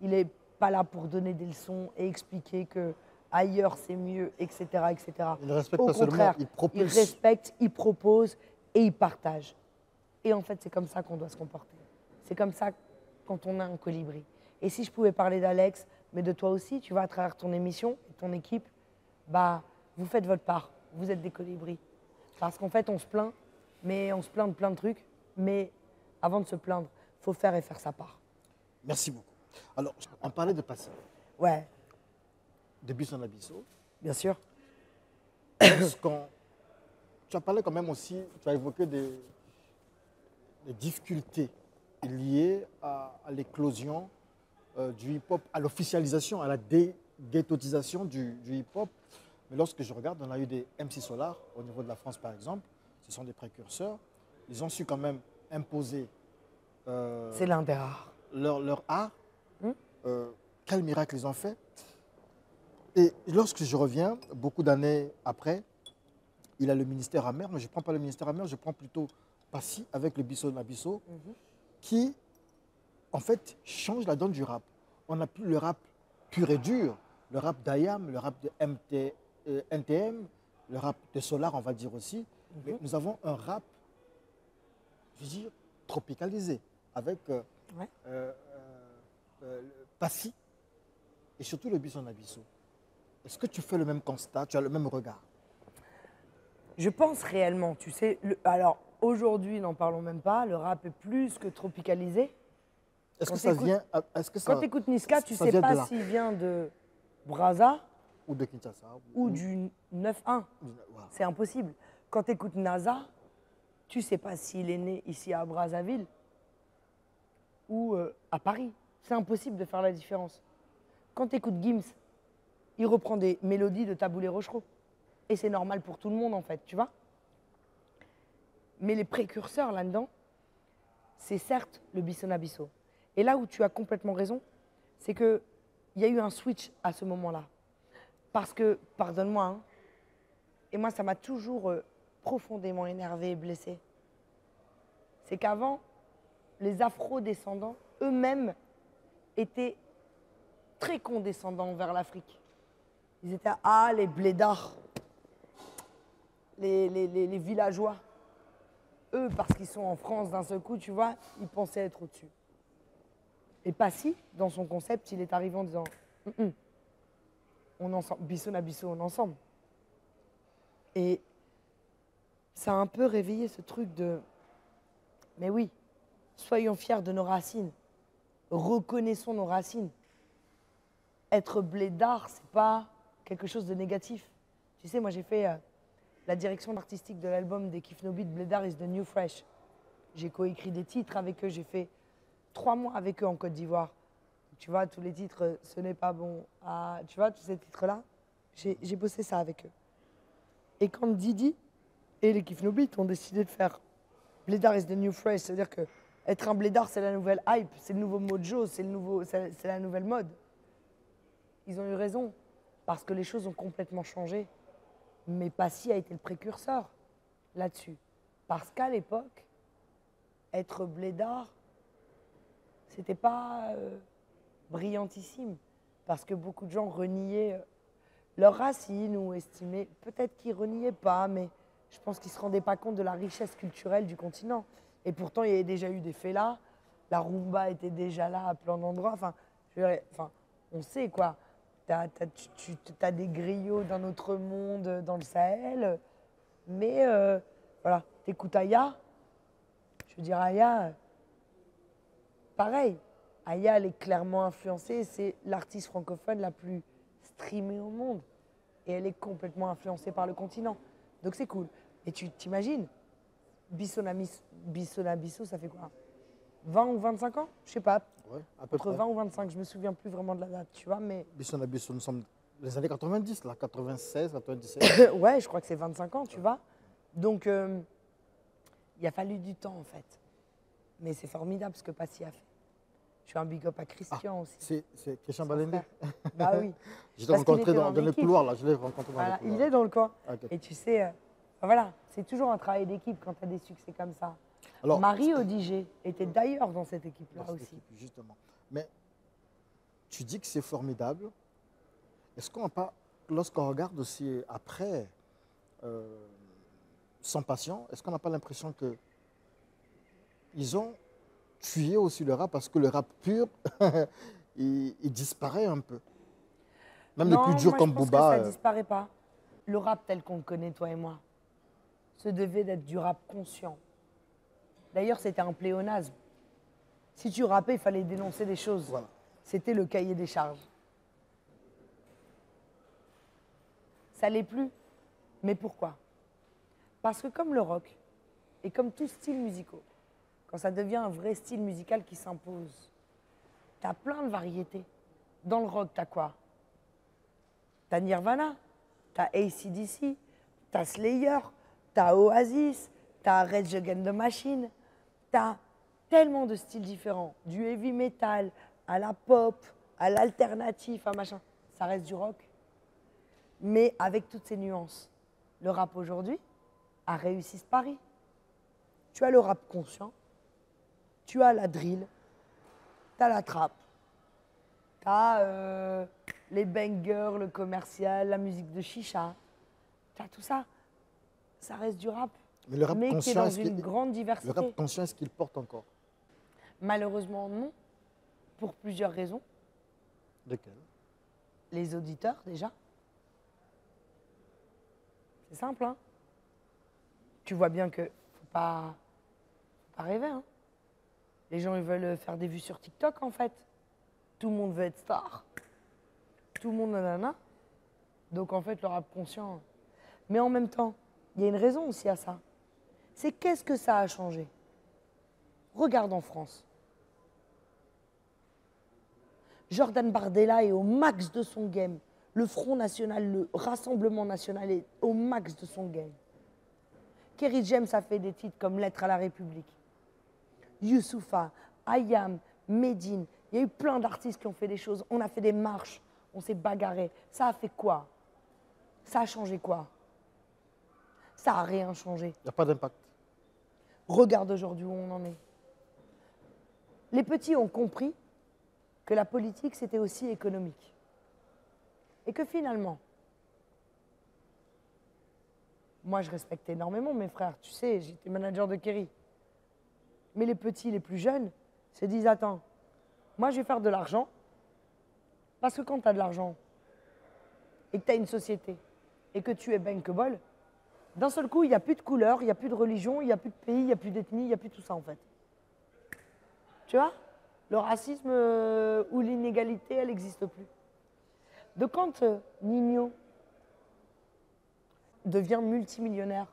Il n'est pas là pour donner des leçons et expliquer que ailleurs c'est mieux, etc., etc. Il ne respecte Au pas contraire, seulement, il propose. il respecte, il propose et il partage. Et en fait, c'est comme ça qu'on doit se comporter. C'est comme ça quand on a un colibri. Et si je pouvais parler d'Alex, mais de toi aussi, tu vois, à travers ton émission et ton équipe, bah, vous faites votre part. Vous êtes des colibris. Parce qu'en fait, on se plaint, mais on se plaint de plein de trucs. Mais avant de se plaindre, il faut faire et faire sa part. Merci beaucoup. Alors, on parlait de passé, Ouais, de Bisson Abisso. bien sûr. Tu as parlé quand même aussi, tu as évoqué des difficultés liées à l'éclosion du hip-hop, à l'officialisation, à la déghettoisation du hip-hop. Mais lorsque je regarde, on a eu des MC Solar au niveau de la France, par exemple. Ce sont des précurseurs. Ils ont su quand même imposer C'est l'un des rares. leur art. Quel miracle ils ont fait. Et lorsque je reviens, beaucoup d'années après, il a le ministère amer, mais je ne prends pas le ministère amer, je prends plutôt Passy avec le Bisson Abisso, qui, en fait, change la donne du rap. On n'a plus le rap pur et dur, le rap d'Ayam, le rap de NTM, le rap de Solar, on va dire aussi. Mais nous avons un rap, je veux dire, tropicalisé, avec Passy et surtout le Bisson Abisso. Est-ce que tu fais le même constat, tu as le même regard? Je pense réellement, tu sais, alors aujourd'hui, n'en parlons même pas, le rap est plus que tropicalisé. Est-ce Quand que ça t'écoutes- vient... Quand tu écoutes Niska, tu ça ne sais vient de pas là. s'il vient de Brazza Ou de Kinshasa. ou du 9-1. Voilà. C'est impossible. Quand tu écoutes NASA, tu ne sais pas s'il est né ici à Brazzaville ou à Paris. C'est impossible de faire la différence. Quand tu écoutes Gims, il reprend des mélodies de Taboulé Rochereau. Et c'est normal pour tout le monde, en fait, tu vois. Mais les précurseurs là-dedans, c'est certes le Bisson Abisso. Et là où tu as complètement raison, c'est qu'il y a eu un switch à ce moment-là. Parce que, pardonne-moi, hein, et moi ça m'a toujours profondément énervé et blessé. C'est qu'avant, les afro-descendants eux-mêmes étaient très condescendants envers l'Afrique. Ils étaient, ah, les blédards, les villageois. Eux, parce qu'ils sont en France d'un seul coup, tu vois, ils pensaient être au-dessus. Et Passy, dans son concept, il est arrivé en disant on ensemble, Bisson Abisso, on ensemble. Et ça a un peu réveillé ce truc de mais oui, soyons fiers de nos racines, reconnaissons nos racines. Être blédard, c'est pas quelque chose de négatif. Tu sais, moi j'ai fait la direction artistique de l'album des Kif No Beat, Blédard is the New Fresh. J'ai coécrit des titres avec eux, j'ai fait 3 mois avec eux en Côte d'Ivoire. Tu vois, tous les titres, ce n'est pas bon. Ah, tu vois, tous ces titres-là, j'ai bossé ça avec eux. Et quand Didi et les Kif No Beat ont décidé de faire Blédard is the New Fresh, c'est-à-dire que être un blédard, c'est la nouvelle hype, c'est le nouveau mojo, c'est la nouvelle mode. Ils ont eu raison, parce que les choses ont complètement changé. Mais Passy a été le précurseur là-dessus. Parce qu'à l'époque, être blédard, c'était pas brillantissime. Parce que beaucoup de gens reniaient leurs racines ou estimaient, peut-être qu'ils reniaient pas, mais je pense qu'ils ne se rendaient pas compte de la richesse culturelle du continent. Et pourtant, il y avait déjà eu des faits là. La rumba était déjà là à plein d'endroits. Enfin, on sait quoi. Tu as des griots d'un autre monde dans le Sahel. Mais voilà, t'écoutes Aya. Je veux dire, Aya, pareil. Aya, elle est clairement influencée. C'est l'artiste francophone la plus streamée au monde. Et elle est complètement influencée par le continent. Donc c'est cool. Et tu t'imagines, Bissona Bissou, ça fait quoi? 20 ou 25 ans? Je sais pas. Ouais, à peu Entre près. 20 ou 25, je me souviens plus vraiment de la date, tu vois, mais... Bissona Bissou, nous sommes les années 90, là, 96, 97. ouais, je crois que c'est 25 ans, tu vois. Donc, il a fallu du temps, en fait. Mais c'est formidable ce que Passy a fait. Je fais un big up à Christian aussi. C'est Christian son Balende. frère. Bah oui. Je l'ai Parce qu'il rencontré était dans dans le l'équipe. couloir, là. Je l'ai rencontré dans Voilà, le couloir. il est dans le coin. Ah, ok. Et tu sais, voilà, c'est toujours un travail d'équipe quand tu as des succès comme ça. Alors, Marie Odigé était d'ailleurs dans cette équipe-là dans cette aussi. équipe, justement. Mais tu dis que c'est formidable. Est-ce qu'on n'a pas, lorsqu'on regarde aussi après Sans Passion, est-ce qu'on n'a pas l'impression que ils ont tué aussi le rap parce que le rap pur, il disparaît un peu. Même les plus durs moi, comme je pense Booba. que ça disparaît pas. Le rap tel qu'on le connaît, toi et moi, se devait d'être du rap conscient. D'ailleurs, c'était un pléonasme. Si tu rappais, il fallait dénoncer des choses. Voilà. C'était le cahier des charges. Ça l'est plus. Mais pourquoi? Parce que comme le rock, et comme tout style musical, quand ça devient un vrai style musical qui s'impose, tu as plein de variétés. Dans le rock, tu as quoi? Tu as Nirvana, tu as AC/DC, tu as Slayer, tu as Oasis, tu as Rage Against the Machine, tu as tellement de styles différents, du heavy metal à la pop, à l'alternatif, à machin. Ça reste du rock, mais avec toutes ces nuances. Le rap aujourd'hui a réussi ce pari. Tu as le rap conscient, tu as la drill, tu as la trap, tu as les bangers, le commercial, la musique de chicha. Tu as tout ça. Ça reste du rap, Mais le rap mais qui est conscient, dans est-ce une qu'il- grande le diversité. rap conscient, est-ce qu'il porte encore? Malheureusement, non, pour plusieurs raisons. Lequel? Les auditeurs, déjà. C'est simple, hein. Tu vois bien que faut pas rêver, hein. Les gens, ils veulent faire des vues sur TikTok, en fait. Tout le monde veut être star. Tout le monde, nanana. Donc, en fait, le rap conscient. Mais en même temps, il y a une raison aussi à ça. C'est qu'est-ce que ça a changé? Regarde en France. Jordan Bardella est au max de son game. Le Front National, le Rassemblement National est au max de son game. Kerry James a fait des titres comme Lettre à la République. Youssoupha, Ayam, Medine. Il y a eu plein d'artistes qui ont fait des choses. On a fait des marches, on s'est bagarré. Ça a fait quoi? Ça a changé quoi? Ça n'a rien changé. Il n'y a pas d'impact. Regarde aujourd'hui où on en est. Les petits ont compris que la politique, c'était aussi économique. Et que finalement, moi, je respecte énormément mes frères. Tu sais, j'étais manager de Kerry. Mais les petits, les plus jeunes, se disent, attends, moi, je vais faire de l'argent. Parce que quand tu as de l'argent et que tu as une société et que tu es bankable, d'un seul coup, il n'y a plus de couleur, il n'y a plus de religion, il n'y a plus de pays, il n'y a plus d'ethnie, il n'y a plus tout ça, en fait. Tu vois? Le racisme ou l'inégalité, elle n'existe plus. Donc quand Nino devient multimillionnaire,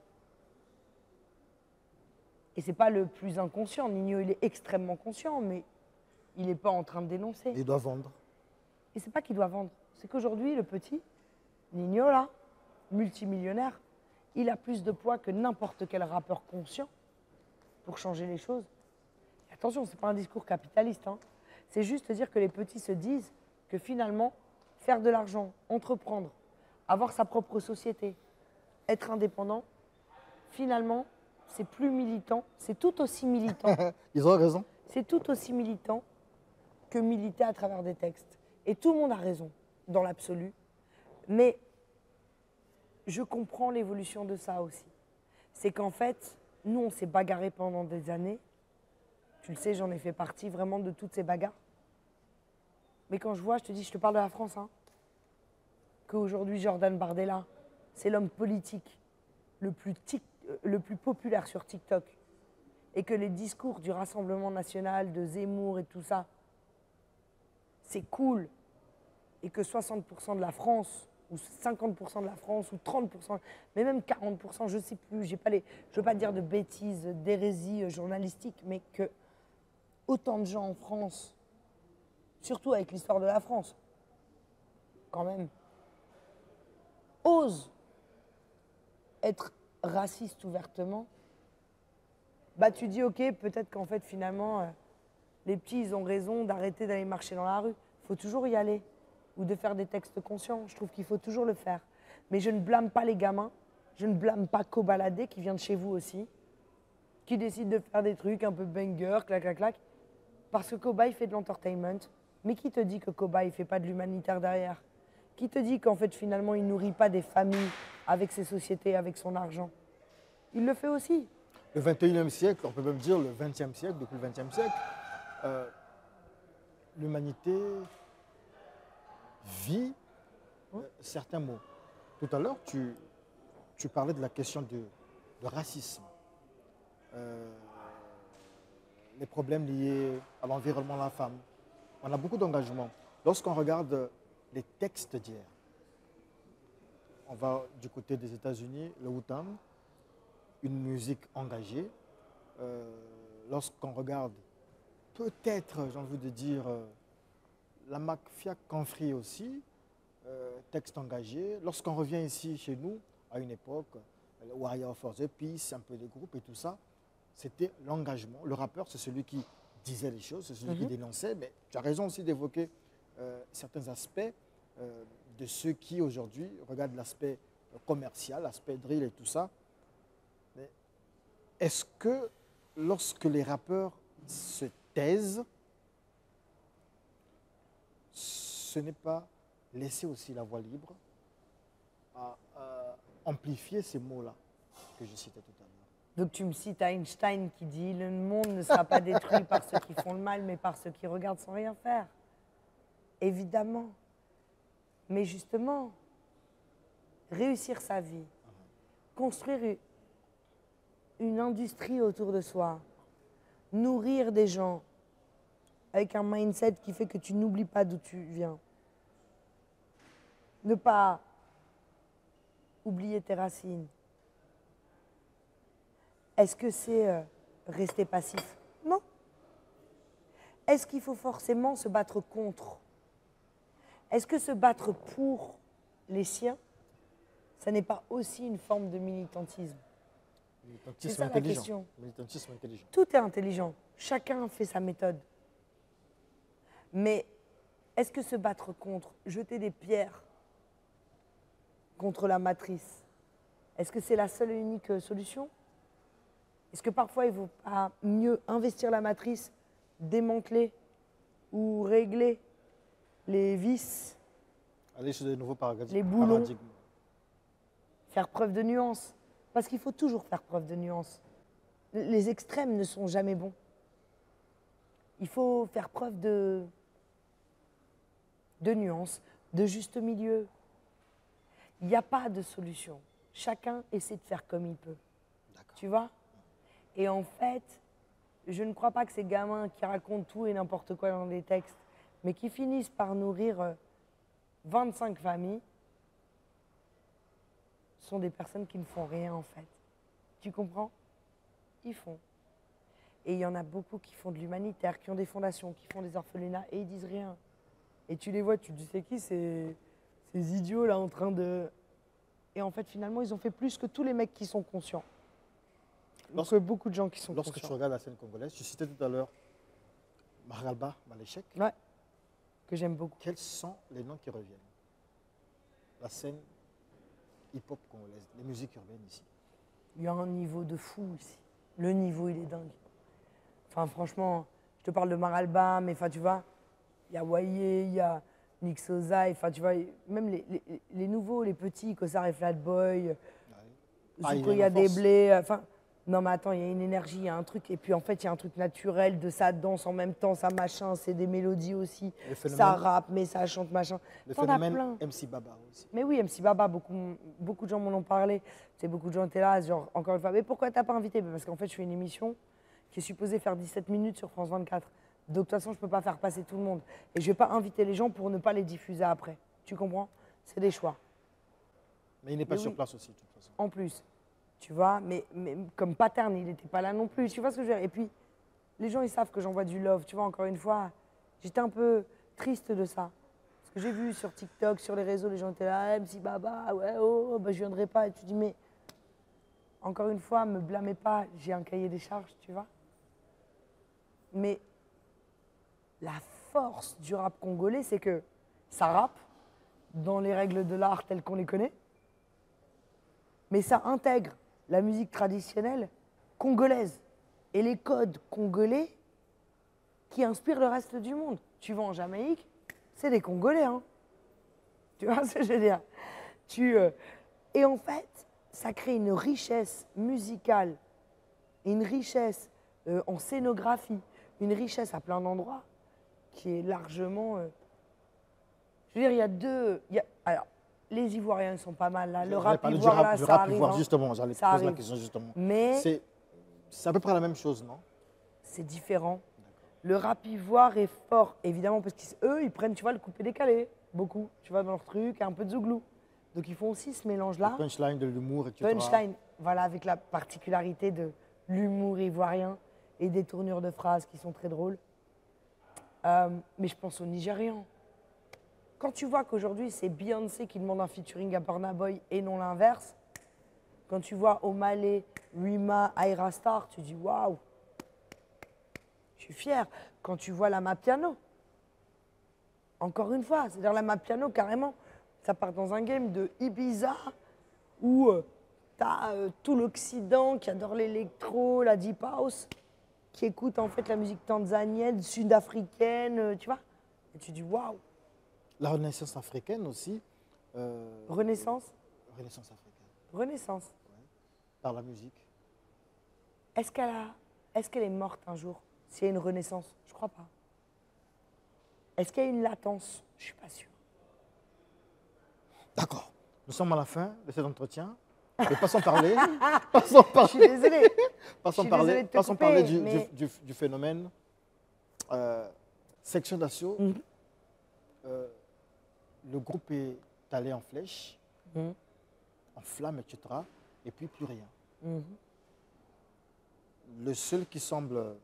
et c'est pas le plus inconscient, Nino il est extrêmement conscient, mais il n'est pas en train de dénoncer. Il doit vendre. Et c'est pas qu'il doit vendre, c'est qu'aujourd'hui le petit, Nino là, multimillionnaire, il a plus de poids que n'importe quel rappeur conscient pour changer les choses. Et attention, c'est pas un discours capitaliste, hein. C'est juste dire que les petits se disent que finalement, faire de l'argent, entreprendre, avoir sa propre société, être indépendant, finalement, c'est plus militant, c'est tout aussi militant. Ils ont raison. C'est tout aussi militant que militer à travers des textes. Et tout le monde a raison, dans l'absolu. Mais je comprends l'évolution de ça aussi. C'est qu'en fait, nous, on s'est bagarré pendant des années. Tu le sais, j'en ai fait partie vraiment de toutes ces bagarres. Mais quand je vois, je te dis, je te parle de la France, hein, qu'aujourd'hui, Jordan Bardella, c'est l'homme politique le plus populaire sur TikTok. Et que les discours du Rassemblement national, de Zemmour et tout ça, c'est cool. Et que 60% de la France, ou 50% de la France, ou 30%, mais même 40%, je ne sais plus, je ne veux pas dire de bêtises, d'hérésie journalistique, mais que autant de gens en France, surtout avec l'histoire de la France, quand même, osent être racistes ouvertement, bah tu dis, ok, peut-être qu'en fait, finalement, les petits, ils ont raison d'arrêter d'aller marcher dans la rue. Il faut toujours y aller. Ou de faire des textes conscients. Je trouve qu'il faut toujours le faire. Mais je ne blâme pas les gamins. Je ne blâme pas Kobalade, qui vient de chez vous aussi, qui décide de faire des trucs un peu banger, clac, clac, clac. Parce que Koba, il fait de l'entertainment. Mais qui te dit que Koba, il ne fait pas de l'humanitaire derrière? Qui te dit qu'en fait, finalement, il ne nourrit pas des familles avec ses sociétés, avec son argent? Il le fait aussi. Le 21e siècle, on peut même dire le 20e siècle, depuis le 20e siècle, l'humanité vit certains mots. Tout à l'heure, tu parlais de la question de racisme. Les problèmes liés à l'environnement de la femme. On a beaucoup d'engagement. Lorsqu'on regarde les textes d'hier, on va du côté des États-Unis, le Wu-Tang, une musique engagée. Lorsqu'on regarde, peut-être, j'ai envie de dire, la mafia Confri aussi, texte engagé. Lorsqu'on revient ici chez nous, à une époque, Warrior for the Peace, un peu des groupes et tout ça, c'était l'engagement. Le rappeur, c'est celui qui disait les choses, c'est celui qui dénonçait, mais tu as raison aussi d'évoquer certains aspects de ceux qui aujourd'hui regardent l'aspect commercial, l'aspect drill et tout ça. Mais est-ce que lorsque les rappeurs se taisent, ce n'est pas laisser aussi la voie libre à amplifier ces mots-là que je citais tout à l'heure? Donc tu me cites Einstein qui dit « Le monde ne sera pas détruit par ceux qui font le mal, mais par ceux qui regardent sans rien faire. » Évidemment. Mais justement, réussir sa vie, construire une industrie autour de soi, nourrir des gens avec un mindset qui fait que tu n'oublies pas d'où tu viens. Ne pas oublier tes racines. Est-ce que c'est rester passif? Non. Est-ce qu'il faut forcément se battre contre? Est-ce que se battre pour les siens, ça n'est pas aussi une forme de militantisme? C'est ça la question. Militantisme intelligent. Tout est intelligent. Chacun fait sa méthode. Mais est-ce que se battre contre, jeter des pierres contre la matrice, est-ce que c'est la seule et unique solution? Est-ce que parfois il ne vaut pas mieux investir la matrice, démanteler ou régler les vices, aller sur de nouveaux paradigmes, les boulons, faire preuve de nuance? Parce qu'il faut toujours faire preuve de nuance. Les extrêmes ne sont jamais bons. Il faut faire preuve de nuance, de juste milieu. Il n'y a pas de solution. Chacun essaie de faire comme il peut. Tu vois? Et en fait, je ne crois pas que ces gamins qui racontent tout et n'importe quoi dans des textes, mais qui finissent par nourrir 25 familles, sont des personnes qui ne font rien en fait. Tu comprends? Ils font. Et il y en a beaucoup qui font de l'humanitaire, qui ont des fondations, qui font des orphelinats et ils disent rien. Et tu les vois, tu te dis c'est qui ces idiots là en train de... Et en fait finalement ils ont fait plus que tous les mecs qui sont conscients. Donc beaucoup de gens qui sont conscients. Lorsque tu regardes la scène congolaise, tu citais tout à l'heure Maralba Maléchek. Ouais, que j'aime beaucoup. Quels sont les noms qui reviennent? La scène hip-hop congolaise, les musiques urbaines ici. il y a un niveau de fou ici. Le niveau, il est dingue. Enfin, franchement, je te parle de Maralbam, mais enfin, tu vois, il y a Waye, il y a Nick Sozai, enfin, tu vois, même les nouveaux, les petits, Kossar et Flatboy, Zuko, il y a des blés, enfin, non, mais attends, il y a une énergie, il y a un truc, et puis en fait, il y a un truc naturel de ça danse en même temps, ça machin, c'est des mélodies aussi, ça rappe, mais ça chante machin. Le T'en as phénomène plein. MC Baba aussi. Mais oui, MC Baba, beaucoup de gens m'en ont parlé. Tu sais, beaucoup de gens étaient là, genre, encore une fois, mais pourquoi t'as pas invité? Parce qu'en fait, je fais une émission qui est supposée faire 17 minutes sur France 24. Donc, de toute façon, je ne peux pas faire passer tout le monde. Et je ne vais pas inviter les gens pour ne pas les diffuser après. Tu comprends? C'est des choix. Mais il n'est pas Mais sur oui. place aussi, de toute façon. En plus, tu vois, mais comme Pattern, il n'était pas là non plus. Tu vois ce que je veux dire? Et puis, les gens, ils savent que j'envoie du love. Tu vois, encore une fois, j'étais un peu triste de ça. Parce que j'ai vu sur TikTok, sur les réseaux, les gens étaient là, MC Baba, ouais, oh, bah, je viendrai pas. Et tu dis, mais encore une fois, me blâmez pas, j'ai un cahier des charges, tu vois. Mais la force du rap congolais, c'est que ça rappe dans les règles de l'art telles qu'on les connaît, mais ça intègre la musique traditionnelle congolaise et les codes congolais qui inspirent le reste du monde. Tu vas en Jamaïque, c'est des Congolais, hein. Tu vois ce que je veux dire? Et en fait, ça crée une richesse musicale, une richesse en scénographie, une richesse à plein d'endroits qui est largement... je veux dire, il y a deux... alors, les Ivoiriens, ils sont pas mal là. Le rap ivoire, là, ça arrive. Ivoire, hein. justement, j'allais te Ça poser la arrive. question, justement. Mais C'est à peu près la même chose, non? c'est différent. Le rap ivoire est fort, évidemment, parce qu'eux, ils prennent, tu vois, le coupé-décalé, beaucoup, tu vois, dans leur truc, un peu de zouglou. Donc, ils font aussi ce mélange-là. Le punchline, de l'humour, etc. Punchline, voilà, avec la particularité de l'humour ivoirien et des tournures de phrases qui sont très drôles. Mais je pense aux Nigérians. Quand tu vois qu'aujourd'hui, c'est Beyoncé qui demande un featuring à Burna Boy et non l'inverse, quand tu vois Omalé, Rima, Ayra Star, tu dis waouh, je suis fier. Quand tu vois la Mapiano, encore une fois, c'est-à-dire la Mapiano, carrément, ça part dans un game de Ibiza où tu as tout l'Occident qui adore l'électro, la deep house, qui écoute en fait la musique tanzanienne, sud-africaine, tu vois. Et tu dis waouh. La Renaissance africaine aussi. Renaissance. Renaissance africaine, Renaissance. par la musique. Est-ce qu'elle est morte un jour? S'il y a une renaissance? Je crois pas. Est-ce qu'il y a une latence? Je suis pas sûre. D'accord. Nous sommes à la fin de cet entretien. Et passons parler. Passons Je suis désolée. Passons Je suis parler, désolée de te passons couper, parler mais- du phénomène section d'assaut. Mhm. Le groupe est allé en flèche, Mhm. en flamme, etc. Et puis plus rien. Mhm. Le seul qui semble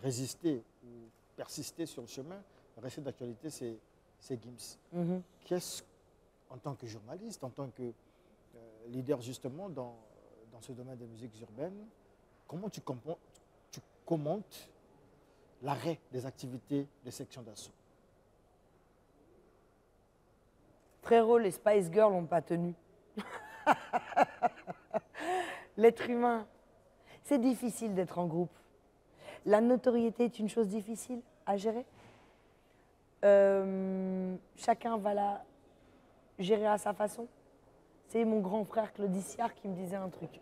résister ou persister sur le chemin, rester d'actualité, c'est Gims. Mhm. Qu'est-ce, en tant que journaliste, en tant que leader justement dans ce domaine des musiques urbaines, comment tu commentes l'arrêt des activités de section d'assaut? Frérot, les Spice Girls n'ont pas tenu. L'être humain, c'est difficile d'être en groupe. La notoriété est une chose difficile à gérer. Chacun va la gérer à sa façon. C'est mon grand frère Claudiciard qui me disait un truc.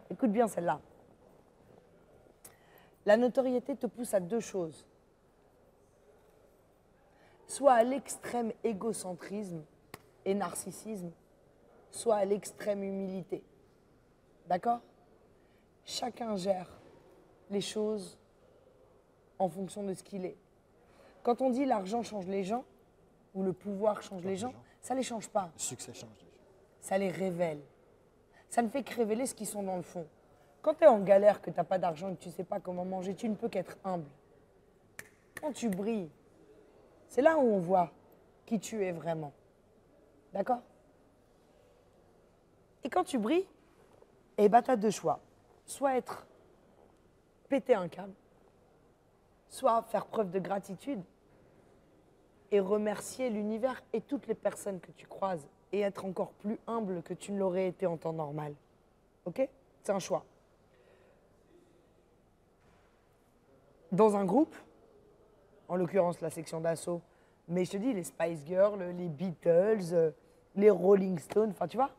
Écoute bien celle-là. La notoriété te pousse à deux choses. Soit à l'extrême égocentrisme et narcissisme, soit à l'extrême humilité. D'accord? Chacun gère les choses en fonction de ce qu'il est. Quand on dit l'argent change les gens, ou le pouvoir change les gens, ça ne les change pas. Le succès change déjà. Ça les révèle. Ça ne fait que révéler ce qu'ils sont dans le fond. Quand tu es en galère, que tu n'as pas d'argent et que tu ne sais pas comment manger, tu ne peux qu'être humble. Quand tu brilles, c'est là où on voit qui tu es vraiment. D'accord? Et quand tu brilles, eh ben, tu as deux choix. Soit péter un câble, soit faire preuve de gratitude et remercier l'univers et toutes les personnes que tu croises et être encore plus humble que tu ne l'aurais été en temps normal. Ok? C'est un choix. Dans un groupe, en l'occurrence la section d'assaut, mais je te dis, les Spice Girls, les Beatles, les Rolling Stones, enfin tu vois,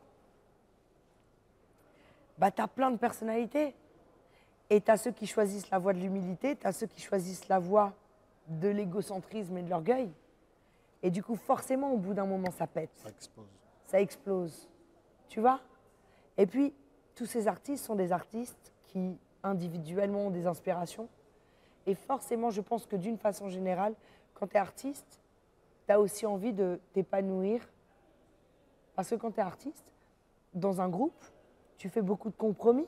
bah t'as plein de personnalités. Et t'as ceux qui choisissent la voie de l'humilité, t'as ceux qui choisissent la voie de l'égocentrisme et de l'orgueil. Et du coup, forcément, au bout d'un moment, ça pète. Ça explose. Ça explose. Tu vois? Et puis, tous ces artistes sont des artistes qui, individuellement, ont des inspirations. Et forcément, je pense que d'une façon générale, quand tu es artiste, tu as aussi envie de t'épanouir. Parce que quand tu es artiste, dans un groupe, tu fais beaucoup de compromis.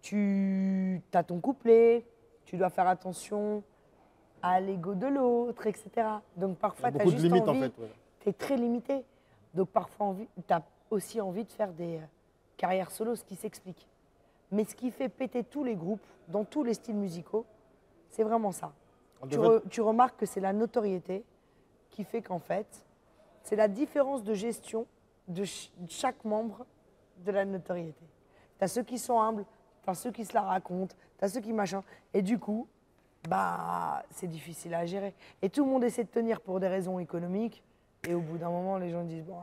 Tu as ton couplet, tu dois faire attention à l'ego de l'autre, etc. Donc parfois, tu as juste limites, envie, en fait, ouais. tu es très limité. Donc parfois, tu as aussi envie de faire des carrières solo, ce qui s'explique. Mais ce qui fait péter tous les groupes, dans tous les styles musicaux, c'est vraiment ça. Tu remarques que c'est la notoriété qui fait qu'en fait, c'est la différence de gestion de chaque membre de la notoriété. Tu as ceux qui sont humbles, tu as ceux qui se la racontent, tu as ceux qui machin. Et du coup, bah, c'est difficile à gérer. Et tout le monde essaie de tenir pour des raisons économiques. Et au bout d'un moment, les gens disent, bon,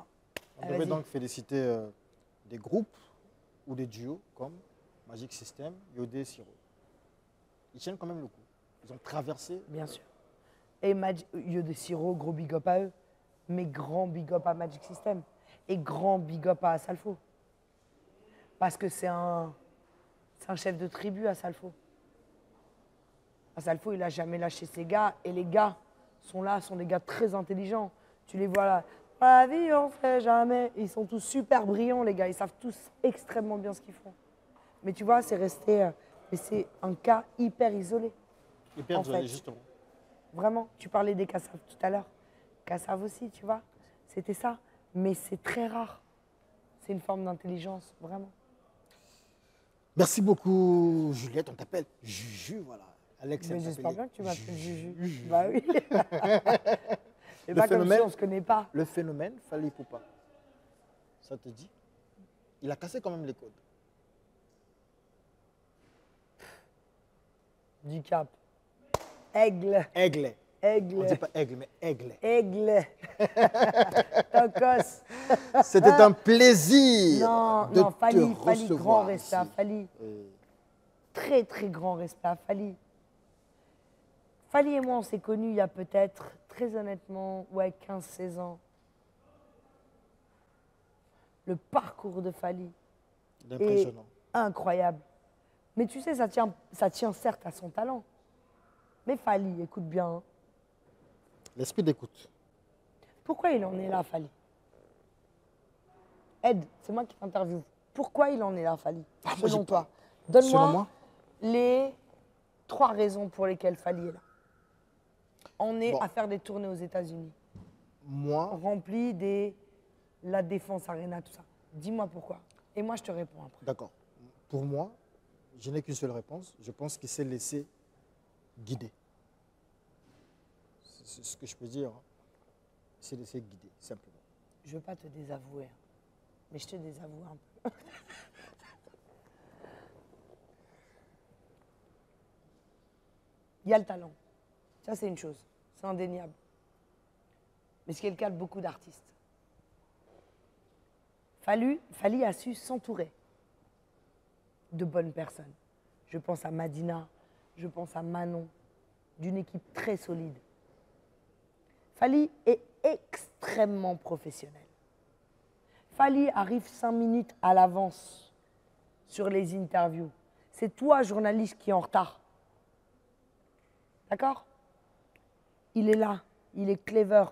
On devait donc féliciter des groupes ou des duos comme Magic System, Yodé et Siro. Ils tiennent quand même le coup. Ils ont traversé. Bien sûr. Et Yodé Siro, gros big up à eux. Mais grand big up à Magic System. Et grand big up à Asalfo. Parce que c'est un chef de tribu, Asalfo. Asalfo, il n'a jamais lâché ses gars. Et les gars sont là, sont des gars très intelligents. Tu les vois là. La vie, on fait jamais. Ils sont tous super brillants, les gars. Ils savent tous extrêmement bien ce qu'ils font. Mais tu vois, c'est resté. Mais c'est un cas hyper isolé. Hyper en isolé, fait. justement. Vraiment, tu parlais des Kassav tout à l'heure. Kassav aussi, tu vois. C'était ça. Mais c'est très rare. C'est une forme d'intelligence, vraiment. Merci beaucoup, Juliette. On t'appelle Juju, voilà. Alex, Mais elle j'espère t'appelait bien que tu m'appelles Juju. Juju. Bah oui. C'est Le pas comme phénomène- si on se connaît pas. Le phénomène Fally Ipupa. Ça te dit? Il a cassé quand même les codes. Du cap. Aigle. Aigle. On Aigle. dit pas aigle, mais aigle. Aigle. Tocos. C'était un plaisir Non, de non, Fally, te Fally, grand recevoir respect à ici. Fally. Et Très, très grand respect à Fally. Fally et moi, on s'est connus il y a peut-être, très honnêtement, ouais, 15-16 ans. Le parcours de Fally est Impressionnant. incroyable. Mais tu sais, ça tient certes à son talent. Mais Fally, écoute bien, hein. L'esprit d'écoute. Pourquoi il en est là, Fally? Ed, c'est moi qui t'interviewe. Pourquoi il en est là, Fally, Ah, moi, selon j'ai toi? Selon Donne-moi moi, les 3 raisons pour lesquelles Fally est là. On est Bon. à faire des tournées aux États-Unis, moi, rempli la Défense Arena, tout ça. Dis-moi pourquoi. Et moi, je te réponds après. d'accord. Pour moi, je n'ai qu'une seule réponse. Je pense qu'il s'est laissé guider. C'est ce que je peux dire. Hein. Il s'est laissé guider, simplement. Je ne veux pas te désavouer, hein, mais je te désavoue un peu. Il y a le talent. Ça, c'est une chose. C'est indéniable. Mais ce qui est le cas de beaucoup d'artistes. Fally a su s'entourer de bonnes personnes. Je pense à Madina, je pense à Manon, d'une équipe très solide. Fally est extrêmement professionnel. Fally arrive 5 minutes à l'avance sur les interviews. C'est toi, journaliste, qui est en retard. D'accord? Il est là, il est clever,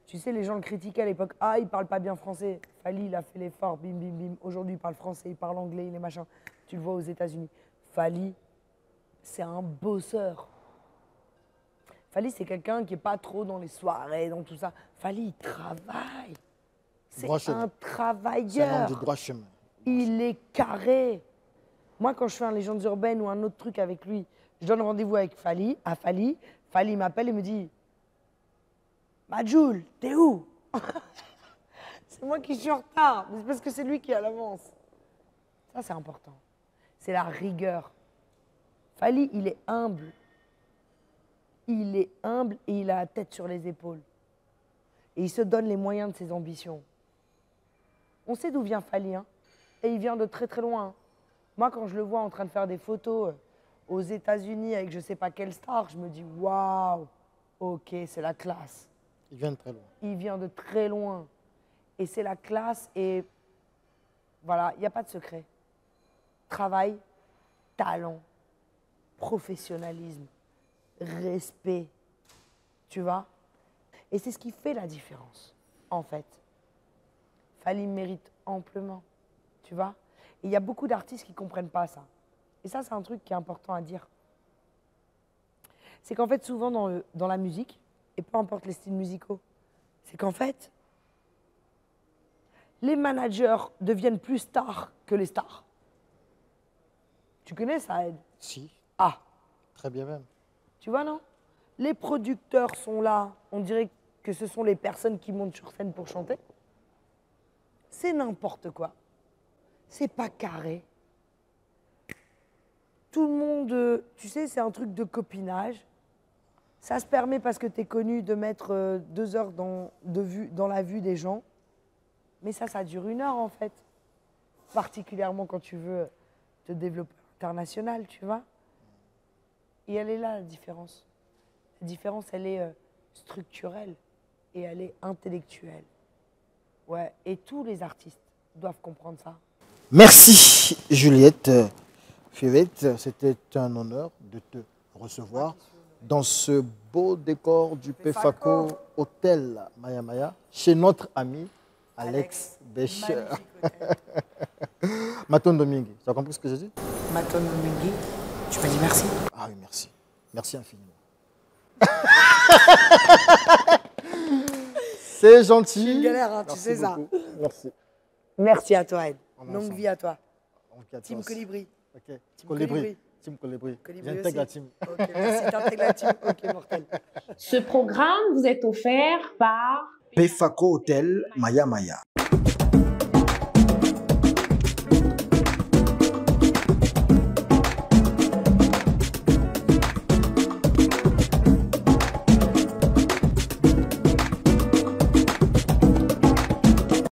tu sais, les gens le critiquaient à l'époque. Ah, il parle pas bien français. Fally, il a fait l'effort, bim, bim, bim. Aujourd'hui, il parle français, il parle anglais, il est machin. Tu le vois aux États-Unis. Fally, c'est un bosseur. Fally, c'est quelqu'un qui n'est pas trop dans les soirées, dans tout ça. Fally, il travaille. C'est Droit chemin. un C'est un homme travailleur. du droit chemin. Il est carré. Moi, quand je fais un Légendes urbaines ou un autre truc avec lui, je donne rendez-vous avec Fally, à Fally. Fally m'appelle et me dit « Majoul, t'es où ?» C'est moi qui suis en retard, mais c'est parce que c'est lui qui est à l'avance. Ça, c'est important. C'est la rigueur. Fally, il est humble. Il est humble et il a la tête sur les épaules. Et il se donne les moyens de ses ambitions. On sait d'où vient Fally, hein, et il vient de très très loin. Moi, quand je le vois en train de faire des photos aux États-Unis avec je ne sais pas quelle star, je me dis waouh, ok, c'est la classe. Il vient de très loin. Il vient de très loin. Et c'est la classe et voilà, il n'y a pas de secret. Travail, talent, professionnalisme, respect, tu vois. Et c'est ce qui fait la différence, en fait. Fally mérite amplement, tu vois. Et il y a beaucoup d'artistes qui ne comprennent pas ça. Et ça, c'est un truc qui est important à dire. C'est qu'en fait, souvent dans la musique, et peu importe les styles musicaux, c'est qu'en fait, les managers deviennent plus stars que les stars. Tu connais ça, Ed? Si, Ah, très bien même. tu vois, non? Les producteurs sont là, on dirait que ce sont les personnes qui montent sur scène pour chanter. C'est n'importe quoi. C'est pas carré. Tout le monde, tu sais, c'est un truc de copinage. Ça se permet parce que tu es connu de mettre 2 heures dans la vue des gens. Mais ça dure 1 heure en fait. Particulièrement quand tu veux te développer international, tu vois. Et elle est là la différence. La différence, elle est structurelle et elle est intellectuelle. Ouais, et tous les artistes doivent comprendre ça. Merci Juliette Fivette, c'était un honneur de te recevoir dans ce beau décor du Pefaco Hôtel Maya Maya chez notre ami Alex Becher. Maton Domingue, tu as compris ce que j'ai dit? Maton Domingue, tu m'as dit merci. Ah oui, merci. Merci infiniment. C'est gentil. C'est une galère, hein, tu Merci sais ça. beaucoup. Merci. Merci à toi, Ed. On est Longue ensemble. vie à toi. On vit à Team toi aussi. Colibri. Ok. Team Colibri. Colibri. Team Colibri. Colibri J'intègre la aussi. team. Ok, merci, t'intègres la team. Ok, mortel. Ce programme vous est offert par Pefaco Hotel Maya Maya.